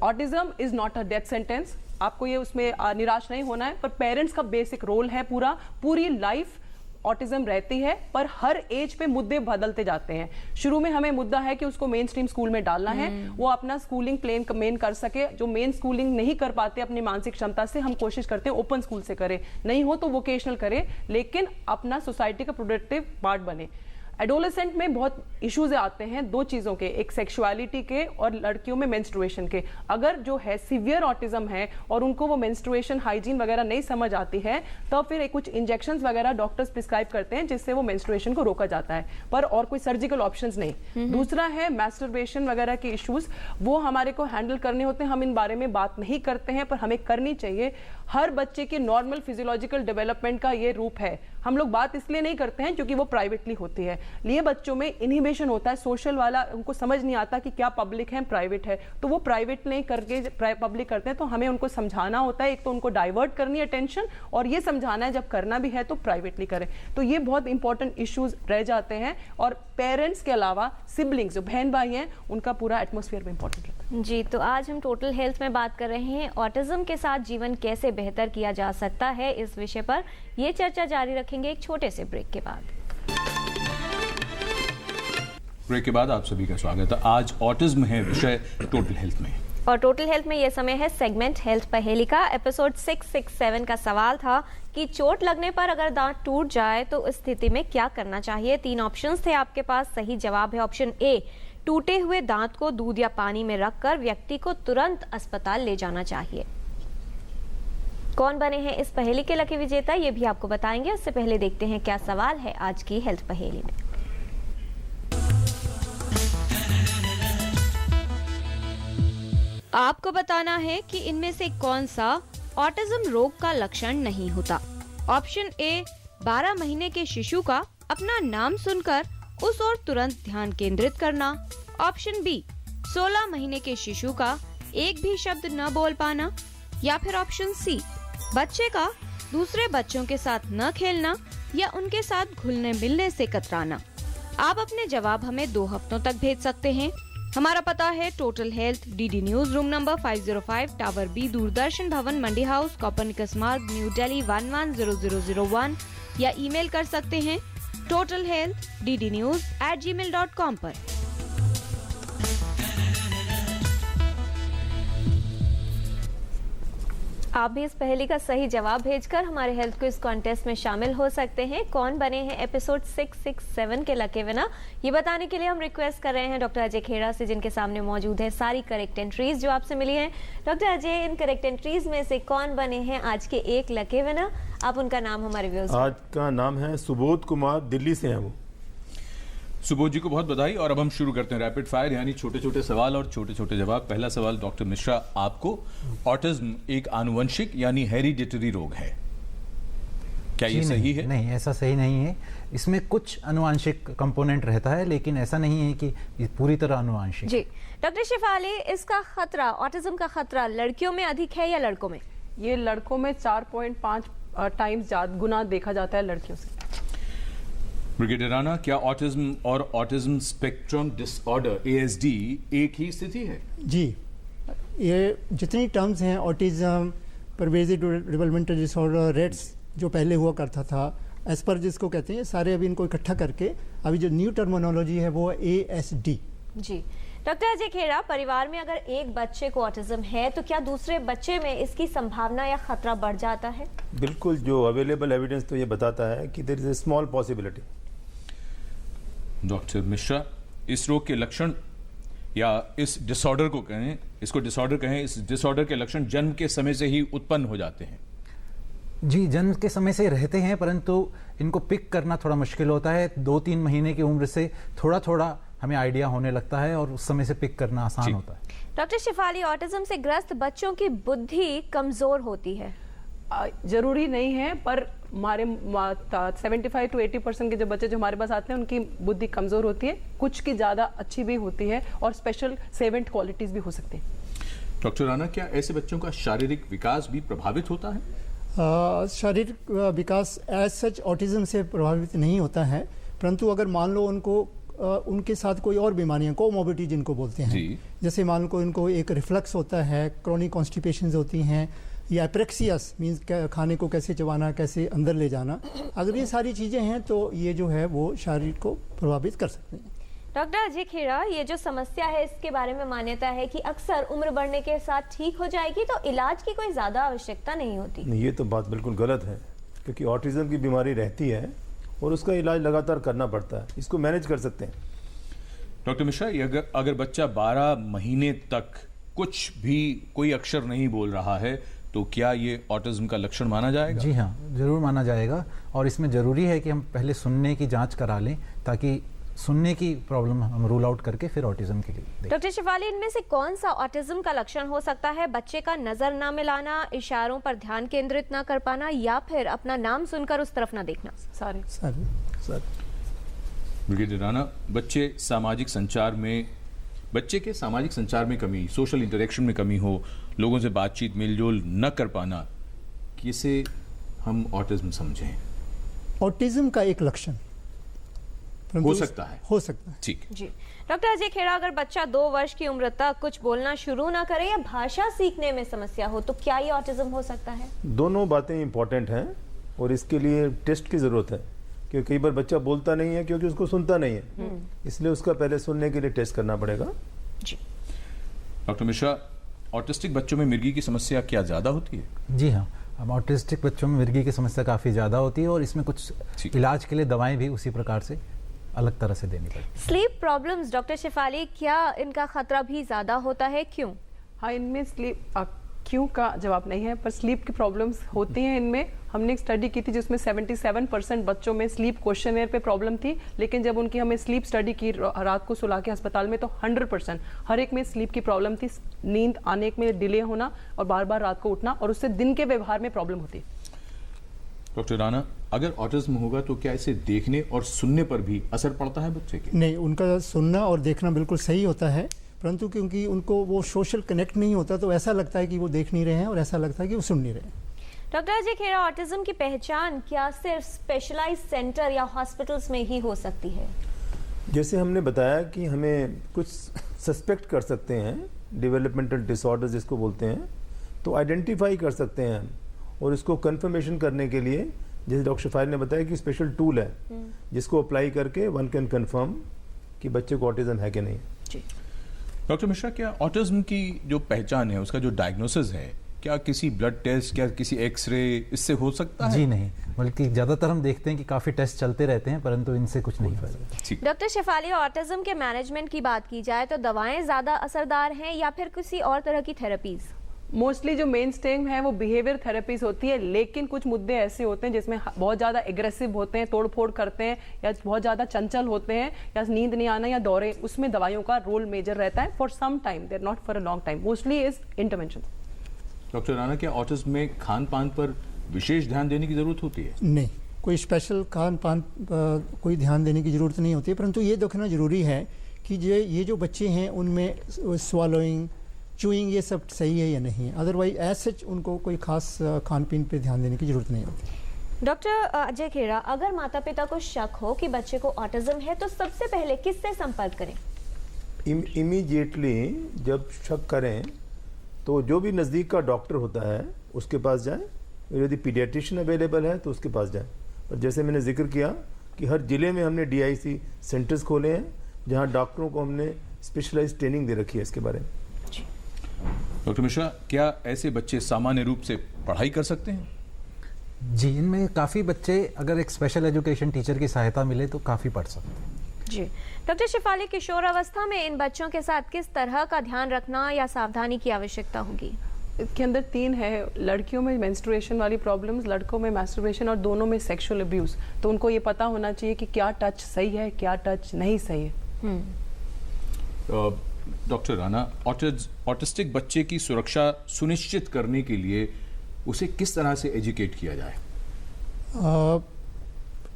Autism is not a death sentence, आपको ये उसमें निराश नहीं होना है, पर पेरेंट्स का बेसिक रोल है, पूरी लाइफ ऑटिज्म रहती है, पर हर एज पे मुद्दे बदलते जाते हैं। शुरू में हमें मुद्दा है कि उसको मेन स्ट्रीम स्कूल में डालना है, वो अपना स्कूलिंग प्लेन मेन कर सके। जो मेन स्कूलिंग नहीं कर पाते अपनी मानसिक क्षमता से, हम कोशिश करते हैं ओपन स्कूल से करे, नहीं हो तो वोकेशनल करे, लेकिन अपना सोसाइटी का प्रोडक्टिव पार्ट बने। एडोलेसेंट में बहुत इश्यूज आते हैं दो चीज़ों के, एक सेक्सुअलिटी के और लड़कियों में मेंस्ट्रुएशन के। अगर जो है सीवियर ऑटिज्म है और उनको वो मेंस्ट्रुएशन हाइजीन वगैरह नहीं समझ आती है, तो फिर कुछ इंजेक्शंस वगैरह डॉक्टर्स प्रिस्क्राइब करते हैं जिससे वो मेंस्ट्रुएशन को रोका जाता है, पर और कोई सर्जिकल ऑप्शंस नहीं। दूसरा है मैस्टरबेशन वगैरह के इश्यूज, वो हमारे को हैंडल करने होते हैं। हम इन बारे में बात नहीं करते हैं, पर हमें करनी चाहिए। हर बच्चे के नॉर्मल फिजियोलॉजिकल डेवलपमेंट का ये रूप है। हम लोग बात इसलिए नहीं करते हैं क्योंकि वो प्राइवेटली होती है। लिए बच्चों में इनहिबिशन होता है, सोशल वाला, उनको समझ नहीं आता कि क्या पब्लिक है प्राइवेट है, तो वो प्राइवेट नहीं करके पब्लिक करते हैं। तो हमें उनको समझाना होता है, एक तो उनको डाइवर्ट करनी है अटेंशन, और ये समझाना है जब करना भी है तो प्राइवेटली करें। तो ये बहुत इंपॉर्टेंट इश्यूज रह जाते हैं, और पेरेंट्स के अलावा सिबलिंग्स जो बहन भाई हैं उनका पूरा एटमोसफियर भी इंपॉर्टेंट रहता है। जी, तो आज हम टोटल हेल्थ में बात कर रहे हैं, ऑटिज्म के साथ जीवन कैसे बेहतर किया जा सकता है, इस विषय पर ये चर्चा जारी रखेंगे एक छोटे से ब्रेक के बाद। ब्रेक के बाद आप सभी का स्वागत है। आज ऑटिज्म है विषय टोटल हेल्थ में, और टोटल हेल्थ में ये समय है सेगमेंट हेल्थ पहेली का। एपिसोड 667 का सवाल था कि चोट लगने पर अगर दांत टूट जाए तो उस स्थिति में क्या करना चाहिए। 3 ऑप्शंस थे आपके पास। सही जवाब है ऑप्शन ए, टूटे हुए दांत को दूध या पानी में रखकर व्यक्ति को तुरंत अस्पताल ले जाना चाहिए। कौन बने हैं इस पहेली के लकी विजेता, ये भी आपको बताएंगे। उससे पहले देखते हैं क्या सवाल है आज की हेल्थ पहेली में। आपको बताना है कि इनमें से कौन सा ऑटिज्म रोग का लक्षण नहीं होता। ऑप्शन ए, 12 महीने के शिशु का अपना नाम सुनकर उस ओर तुरंत ध्यान केंद्रित करना। ऑप्शन बी, 16 महीने के शिशु का एक भी शब्द न बोल पाना। या फिर ऑप्शन सी, बच्चे का दूसरे बच्चों के साथ न खेलना या उनके साथ घुलने मिलने से कतराना। आप अपने जवाब हमें 2 हफ्तों तक भेज सकते हैं। हमारा पता है total health, DD news, room number 505, tower B, Doordarshan Bhavan, Mandi house, Copernicus Marg, new Delhi 110001, या ईमेल कर सकते हैं totalhealth@gmail.com पर। आप भी इस पहेली का सही जवाब भेजकर हमारे हेल्थ क्विज कॉन्टेस्ट में शामिल हो सकते हैं। कौन बने हैं एपिसोड 667 के लकी विनर, ये बताने के लिए हम रिक्वेस्ट कर रहे हैं डॉक्टर अजय खेड़ा से, जिनके सामने मौजूद है सारी करेक्ट एंट्रीज जो आपसे मिली हैं। Doctor Ajay, in correct entries में से कौन बने हैं आज के एक लकी विनर? आप उनका नाम हमारे व्यूअर्स। आज का नाम है सुबोध कुमार, दिल्ली से हैं वो। सुबोध जी को बहुत बधाई। और अब हम शुरू करते हैं रैपिड फायर, यानी छोटे छोटे सवाल और छोटे छोटे जवाब। पहला सवाल डॉक्टर मिश्रा आपको, ऑटिज्म एक आनुवंशिक यानी हेरिडिटरी रोग है, क्या ये सही है? नहीं, ऐसा सही नहीं है। इसमें कुछ अनुवांशिक कंपोनेंट रहता है, लेकिन ऐसा नहीं है कि पूरी तरह अनुवांशिक। जी डॉक्टर शेफाली, इसका खतरा, ऑटिज्म का खतरा लड़कियों में अधिक है या लड़कों में? ये लड़कों में 4.5 टाइम्स गुना देखा जाता है लड़कियों से। ब्रिगेडियर राणा, क्या ऑटिज्म और ऑटिज्म स्पेक्ट्रम डिसऑर्डर ASD एक ही स्थिति है? जी, ये जितनी टर्म्स हैं, autism, pervasive developmental disorder, rates जो पहले हुआ करता था, एस्पर जिसको कहते हैं, सारे अभी इनको इकट्ठा करके अभी जो न्यू टर्मिनोलॉजी है वो ASD। जी डॉक्टर अजय खेड़ा, परिवार में अगर एक बच्चे को ऑटिज्म है तो क्या दूसरे बच्चे में इसकी संभावना या खतरा बढ़ जाता है? बिल्कुल, जो अवेलेबल एविडेंस तो ये बताता है कि there is a small possibility. Doctor Mishra, इस रोग के लक्षण या इस डिसऑर्डर को कहें, इसको डिसऑर्डर कहें, इस डिसऑर्डर के लक्षण जन्म के समय से ही उत्पन्न हो जाते हैं? जी, जन्म के समय से रहते हैं, परंतु इनको पिक करना थोड़ा मुश्किल होता है। 2-3 महीने की उम्र से थोड़ा थोड़ा हमें आइडिया होने लगता है और उस समय से पिक करना आसान होता है। डॉक्टर शिफाली, ऑटिज्म से ग्रस्त बच्चों की बुद्धि कमजोर होती है? जरूरी नहीं है, पर हमारे 75 to 80% के जो बच्चे जो हमारे पास आते हैं उनकी बुद्धि कमजोर होती है, कुछ की ज्यादा अच्छी भी होती है और स्पेशल सेवेंट क्वालिटीज भी हो सकती है। डॉक्टर राणा, क्या ऐसे बच्चों का शारीरिक विकास भी प्रभावित होता है? शारीरिक विकास एज सच ऑटिज्म से प्रभावित नहीं होता है, परंतु अगर मान लो उनको उनके साथ कोई और बीमारियां, कोमोबिडिटी जिनको बोलते हैं, जैसे मान लो इनको एक रिफ्लक्स होता है, क्रॉनिक कॉन्स्टिपेशंस होती हैं, या एप्रेक्सियस मीन्स खाने को कैसे चबाना, कैसे अंदर ले जाना, अगर ये सारी चीज़ें हैं तो ये जो है वो शरीर को प्रभावित कर सकते हैं। डॉक्टर अजय खेड़ा, ये जो समस्या है इसके बारे में मान्यता है कि अक्सर उम्र बढ़ने के साथ ठीक हो जाएगी, तो इलाज की कोई ज़्यादा आवश्यकता नहीं होती। नहीं, ये तो बात बिल्कुल गलत है, क्योंकि ऑटिज्म की बीमारी रहती है और उसका इलाज लगातार करना पड़ता है, इसको मैनेज कर सकते हैं। डॉक्टर मिश्रा, अगर बच्चा 12 महीने तक कुछ भी कोई अक्षर नहीं बोल रहा है तो क्या ये ऑटिज्म का लक्षण माना जाएगा? जी हाँ, जरूर माना जाएगा, और इसमें जरूरी है कि हम पहले सुनने की जांच करा लें ताकि सुनने की प्रॉब्लम हम रूल आउट करके फिर ऑटिज्म के लिए देखें। डॉक्टर शिफाली, इनमें से कौन सा ऑटिज्म का लक्षण हो सकता है? बच्चे का नजर ना मिलाना, इशारों पर ध्यान केंद्रित ना कर पाना, या फिर अपना नाम सुनकर उस तरफ ना देखना? सारे। ब्रिगेडियर राणा, बच्चे के सामाजिक संचार में कमी, सोशल इंटरेक्शन में कमी हो, लोगों से बातचीत मेलजोल न कर पाना, किसे हम ऑटिज्म समझें? ऑटिज्म का एक लक्षण हो सकता है। ठीक जी। डॉक्टर अजय खेड़ा, अगर बच्चा 2 वर्ष की उम्र तक कुछ बोलना शुरू ना करे या भाषा सीखने में समस्या हो तो क्या ये ऑटिज्म हो सकता है? दोनों बातें इंपॉर्टेंट हैं और इसके लिए टेस्ट की जरूरत है, क्योंकि कई बार बच्चा बोलता नहीं है क्योंकि उसको सुनता नहीं है, इसलिए उसका पहले सुनने के लिए टेस्ट करना पड़ेगा। जी। डॉक्टर मिश्रा, ऑटिस्टिक बच्चों में मिर्गी की समस्या क्या ज्यादा होती है? जी हाँ, अब ऑटिस्टिक बच्चों में मिर्गी की समस्या काफ़ी ज़्यादा होती है और इसमें कुछ इलाज के लिए दवाएं भी उसी प्रकार से अलग तरह से देनी पड़ती है। स्लीप प्रॉब्लम्स, डॉक्टर शिफाली, क्या इनका खतरा भी ज़्यादा होता है? क्यों? हाँ, इनमें स्लीप क्यों का जवाब नहीं है, पर स्लीप की प्रॉब्लम्स होती हैं इनमें। हमने एक स्टडी की थी जिसमें 77% बच्चों में स्लीप क्वेश्चनर पे प्रॉब्लम थी, लेकिन जब उनकी हमने स्लीप स्टडी की रात को सुला के अस्पताल में, तो 100% हर एक में स्लीप की प्रॉब्लम थी। नींद आने में डिले होना और बार बार रात को उठना, और उससे दिन के व्यवहार में प्रॉब्लम होती। डॉक्टर राणा, अगर ऑटिज्म होगा तो क्या इसे देखने और सुनने पर भी असर पड़ता है बच्चे के? नहीं, उनका सुनना और देखना बिल्कुल सही होता है, परंतु क्योंकि उनको वो सोशल कनेक्ट नहीं होता तो ऐसा लगता है कि वो देख नहीं रहे हैं और ऐसा लगता है कि वो सुन नहीं रहे हैं। डॉक्टर अजय खेड़ा, ऑटिज्म की पहचान क्या सिर्फ स्पेशलाइज्ड सेंटर या हॉस्पिटल्स में ही हो सकती है? जैसे हमने बताया कि हमें कुछ सस्पेक्ट कर सकते हैं, डेवलपमेंटल डिसऑर्डर जिसको बोलते हैं, तो आइडेंटिफाई कर सकते हैं और इसको कंफर्मेशन करने के लिए, जैसे डॉक्टर शिफाली ने बताया कि स्पेशल टूल है जिसको अप्लाई करके वन कैन कंफर्म कि बच्चे को ऑटिज्म है कि नहीं। डॉक्टर मिश्रा, क्या ऑटिज्म की जो पहचान है, उसका जो डायग्नोसिस है, क्या किसी ब्लड टेस्ट, क्या किसी एक्सरे इससे हो सकता है? जी नहीं, बल्कि ज्यादातर हम देखते हैं कि काफी टेस्ट चलते रहते हैं, परंतु इनसे कुछ नहीं फायदा। डॉक्टर शिफाली, ऑटिज्म के मैनेजमेंट की बात की जाए तो दवाएं ज्यादा असरदार हैं या फिर किसी और तरह की थेरेपीज? मोस्टली जो मेन स्ट्रीम है वो बिहेवियर थेरेपीज होती है, लेकिन कुछ मुद्दे ऐसे होते हैं जिसमें बहुत ज्यादा एग्रेसिव होते हैं, तोड़फोड़ करते हैं, या बहुत ज्यादा चंचल होते हैं, या नींद नहीं आना या दौरे, उसमें दवाइयों का रोल मेजर रहता है for some time, there not for a long time, mostly is intervention. Doctor Rana, क्या ऑटिज्म में खान पान पर विशेष ध्यान देने की जरूरत होती है? नहीं, कोई स्पेशल खान पान कोई ध्यान देने की जरूरत नहीं होती है, परंतु ये देखना जरूरी है कि ये जो बच्चे हैं उनमें स्वालोइंग, चूइंग, ये सब सही है या नहीं। अदरवाइज एज सच उनको कोई खास खान पीन पे ध्यान देने की जरूरत नहीं होती। डॉक्टर अजय खेड़ा, अगर माता पिता को शक हो कि बच्चे को ऑटिज्म है तो सबसे पहले किससे संपर्क करें? इमीडिएटली जब शक करें तो जो भी नज़दीक का डॉक्टर होता है उसके पास जाएं, यदि पीडियाट्रिशियन अवेलेबल है तो उसके पास जाएं। और जैसे मैंने जिक्र किया कि हर जिले में हमने DIC सेंटर्स खोले हैं जहां डॉक्टरों को हमने स्पेशलाइज्ड ट्रेनिंग दे रखी है इसके बारे में। डॉक्टर मिश्रा, क्या ऐसे बच्चे सामान्य रूप से पढ़ाई कर सकते हैं? जी, इनमें काफ़ी बच्चे अगर एक स्पेशल एजुकेशन टीचर की सहायता मिले तो काफ़ी पढ़ सकते हैं। जी। डॉक्टर शिफाली, किशोर अवस्था में इन बच्चों के साथ किस तरह का ध्यान रखना या सावधानी की आवश्यकता होगी? इसके अंदर 3 है, लड़कियों में मेंस्ट्रुएशन वाली प्रॉब्लम्स, लड़कों में मैस्टरबेशन और दोनों में सेक्सुअल अब्यूज। तो उनको ये पता होना चाहिए कि क्या टच सही है, क्या टच नहीं सही है। डॉक्टर राणा, ऑटिस्टिक बच्चे की सुरक्षा सुनिश्चित करने के लिए उसे किस तरह से एजुकेट किया जाए?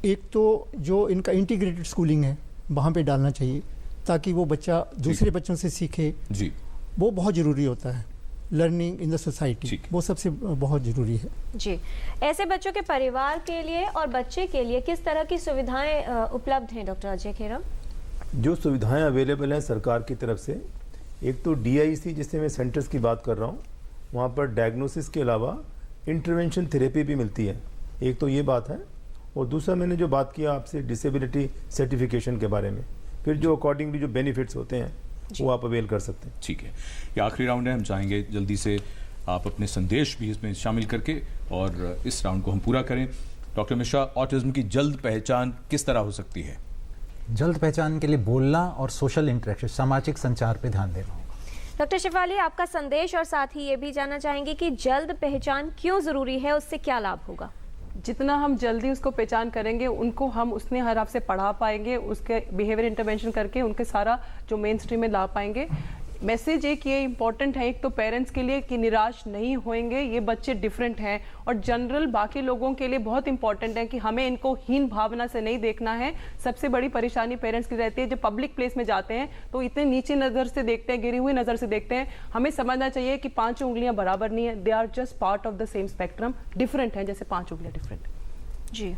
एक तो जो इनका इंटीग्रेटेड स्कूलिंग है वहाँ पे डालना चाहिए ताकि वो बच्चा दूसरे बच्चों से सीखे जी, वो बहुत ज़रूरी होता है। लर्निंग इन द सोसाइटी वो सबसे बहुत ज़रूरी है जी। ऐसे बच्चों के परिवार के लिए और बच्चे के लिए किस तरह की सुविधाएं उपलब्ध हैं डॉक्टर अजय खेरा? जो सुविधाएं अवेलेबल हैं सरकार की तरफ से, एक तो DIC जिससे मैं सेंटर्स की बात कर रहा हूँ, वहाँ पर डायग्नोसिस के अलावा इंटरवेंशन थेरेपी भी मिलती है। एक तो ये बात है, और दूसरा मैंने जो बात किया आपसे डिसेबिलिटी सर्टिफिकेशन के बारे में, फिर जो अकॉर्डिंगली जो बेनिफिट्स होते हैं वो आप अवेल कर सकते हैं। ठीक है, ये आखिरी राउंड है, हम चाहेंगे जल्दी से आप अपने संदेश भी इसमें शामिल करके और इस राउंड को हम पूरा करें। डॉक्टर मिश्रा, ऑटिज्म की जल्द पहचान किस तरह हो सकती है? जल्द पहचान के लिए बोलना और सोशल इंटरेक्शन, सामाजिक संचार पे ध्यान देना होगा। डॉक्टर शिफाली, आपका संदेश, और साथ ही ये भी जानना चाहेंगे कि जल्द पहचान क्यों जरूरी है, उससे क्या लाभ होगा? जितना हम जल्दी उसको पहचान करेंगे, उनको हम उसने हर आप से पढ़ा पाएंगे, उसके बिहेवियर इंटरवेंशन करके उनके सारा जो मेन स्ट्रीम में ला पाएंगे। मैसेज एक ये इम्पॉर्टेंट है, एक तो पेरेंट्स के लिए कि निराश नहीं होंगे, ये बच्चे डिफरेंट हैं, और जनरल बाकी लोगों के लिए बहुत इंपॉर्टेंट है कि हमें इनको हीन भावना से नहीं देखना है। सबसे बड़ी परेशानी पेरेंट्स की रहती है, जब पब्लिक प्लेस में जाते हैं तो इतने नीचे नज़र से देखते हैं, गिरी हुई नज़र से देखते हैं। हमें समझना चाहिए कि 5 उंगलियां बराबर नहीं है, they are just part of the same spectrum, different है जैसे 5 उंगलियां डिफरेंट। जी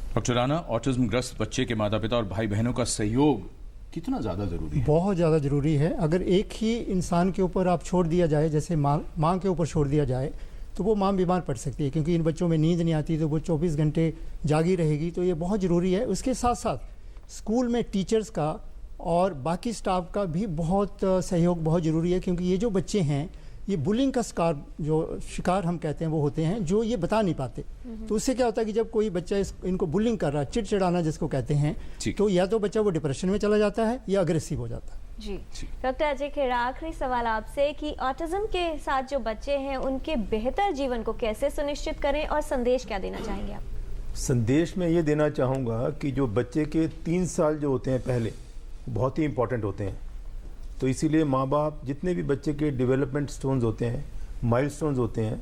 डॉक्टर राणा, ऑटिज्म ग्रस्त बच्चे के माता पिता और भाई बहनों का सहयोग कितना ज़्यादा ज़रूरी है? बहुत ज़्यादा ज़रूरी है। अगर एक ही इंसान के ऊपर आप छोड़ दिया जाए, जैसे माँ के ऊपर छोड़ दिया जाए, तो वो माँ बीमार पड़ सकती है, क्योंकि इन बच्चों में नींद नहीं आती, तो वो 24 घंटे जागी रहेगी। तो ये बहुत ज़रूरी है। उसके साथ साथ स्कूल में टीचर्स का और बाकी स्टाफ का भी बहुत सहयोग बहुत ज़रूरी है, क्योंकि ये जो बच्चे हैं ये बुलिंग का शिकार हम कहते हैं वो होते हैं, जो ये बता नहीं पाते। तो उससे क्या होता है कि जब कोई बच्चा इनको बुलिंग कर रहा है, चिड़चिड़ाना जिसको कहते हैं, तो या तो बच्चा वो डिप्रेशन में चला जाता है या अग्रेसिव हो जाता है। जी डॉक्टर अजय खेरा, आखिरी सवाल आपसे कि ऑटिज्म के साथ जो बच्चे हैं उनके बेहतर जीवन को कैसे सुनिश्चित करें और संदेश क्या देना चाहेंगे आप? संदेश में ये देना चाहूँगा कि जो बच्चे के 3 साल जो होते हैं पहले, बहुत ही इंपॉर्टेंट होते हैं। तो इसीलिए माँ बाप जितने भी बच्चे के डेवलपमेंट स्टोन्स होते हैं, माइलस्टोन्स होते हैं,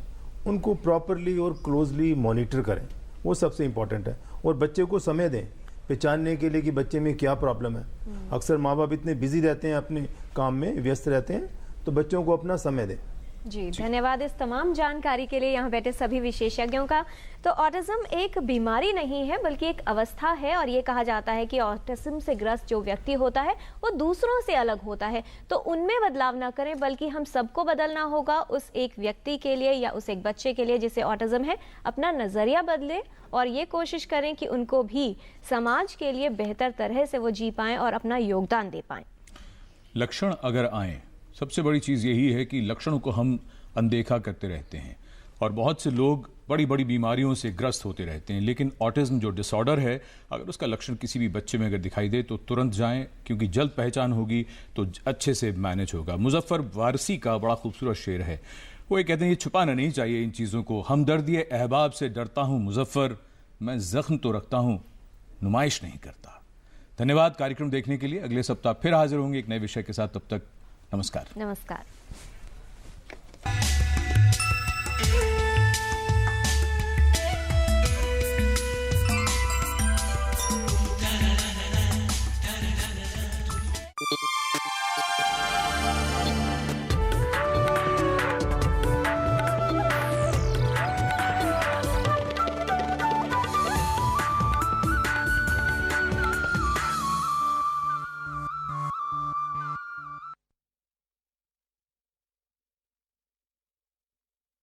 उनको प्रॉपरली और क्लोजली मॉनिटर करें, वो सबसे इम्पॉर्टेंट है। और बच्चे को समय दें पहचानने के लिए कि बच्चे में क्या प्रॉब्लम है। अक्सर माँ बाप इतने बिजी रहते हैं, अपने काम में व्यस्त रहते हैं, तो बच्चों को अपना समय दें। जी धन्यवाद इस तमाम जानकारी के लिए यहाँ बैठे सभी विशेषज्ञों का। तो ऑटिज्म एक बीमारी नहीं है बल्कि एक अवस्था है, और ये कहा जाता है कि ऑटिज्म से ग्रस्त जो व्यक्ति होता है वो दूसरों से अलग होता है। तो उनमें बदलाव ना करें, बल्कि हम सबको बदलना होगा। उस एक व्यक्ति के लिए या उस एक बच्चे के लिए जिसे ऑटिज्म है, अपना नजरिया बदले और ये कोशिश करें कि उनको भी समाज के लिए बेहतर तरह से वो जी पाएं और अपना योगदान दे पाएं। लक्षण अगर आए, सबसे बड़ी चीज़ यही है कि लक्षणों को हम अनदेखा करते रहते हैं, और बहुत से लोग बड़ी बड़ी बीमारियों से ग्रस्त होते रहते हैं। लेकिन ऑटिज्म जो डिसऑर्डर है, अगर उसका लक्षण किसी भी बच्चे में अगर दिखाई दे तो तुरंत जाएं, क्योंकि जल्द पहचान होगी तो अच्छे से मैनेज होगा। मुजफ्फर वारसी का बड़ा खूबसूरत शेर है, वो ये कहते हैं ये छुपाना नहीं चाहिए इन चीज़ों को। हमदर्दी अहबाब से डरता हूँ मुजफ्फर, मैं जख्म तो रखता हूँ, नुमाइश नहीं करता। धन्यवाद कार्यक्रम देखने के लिए। अगले सप्ताह फिर हाजिर होंगे एक नए विषय के साथ। तब तक नमस्कार। नमस्कार।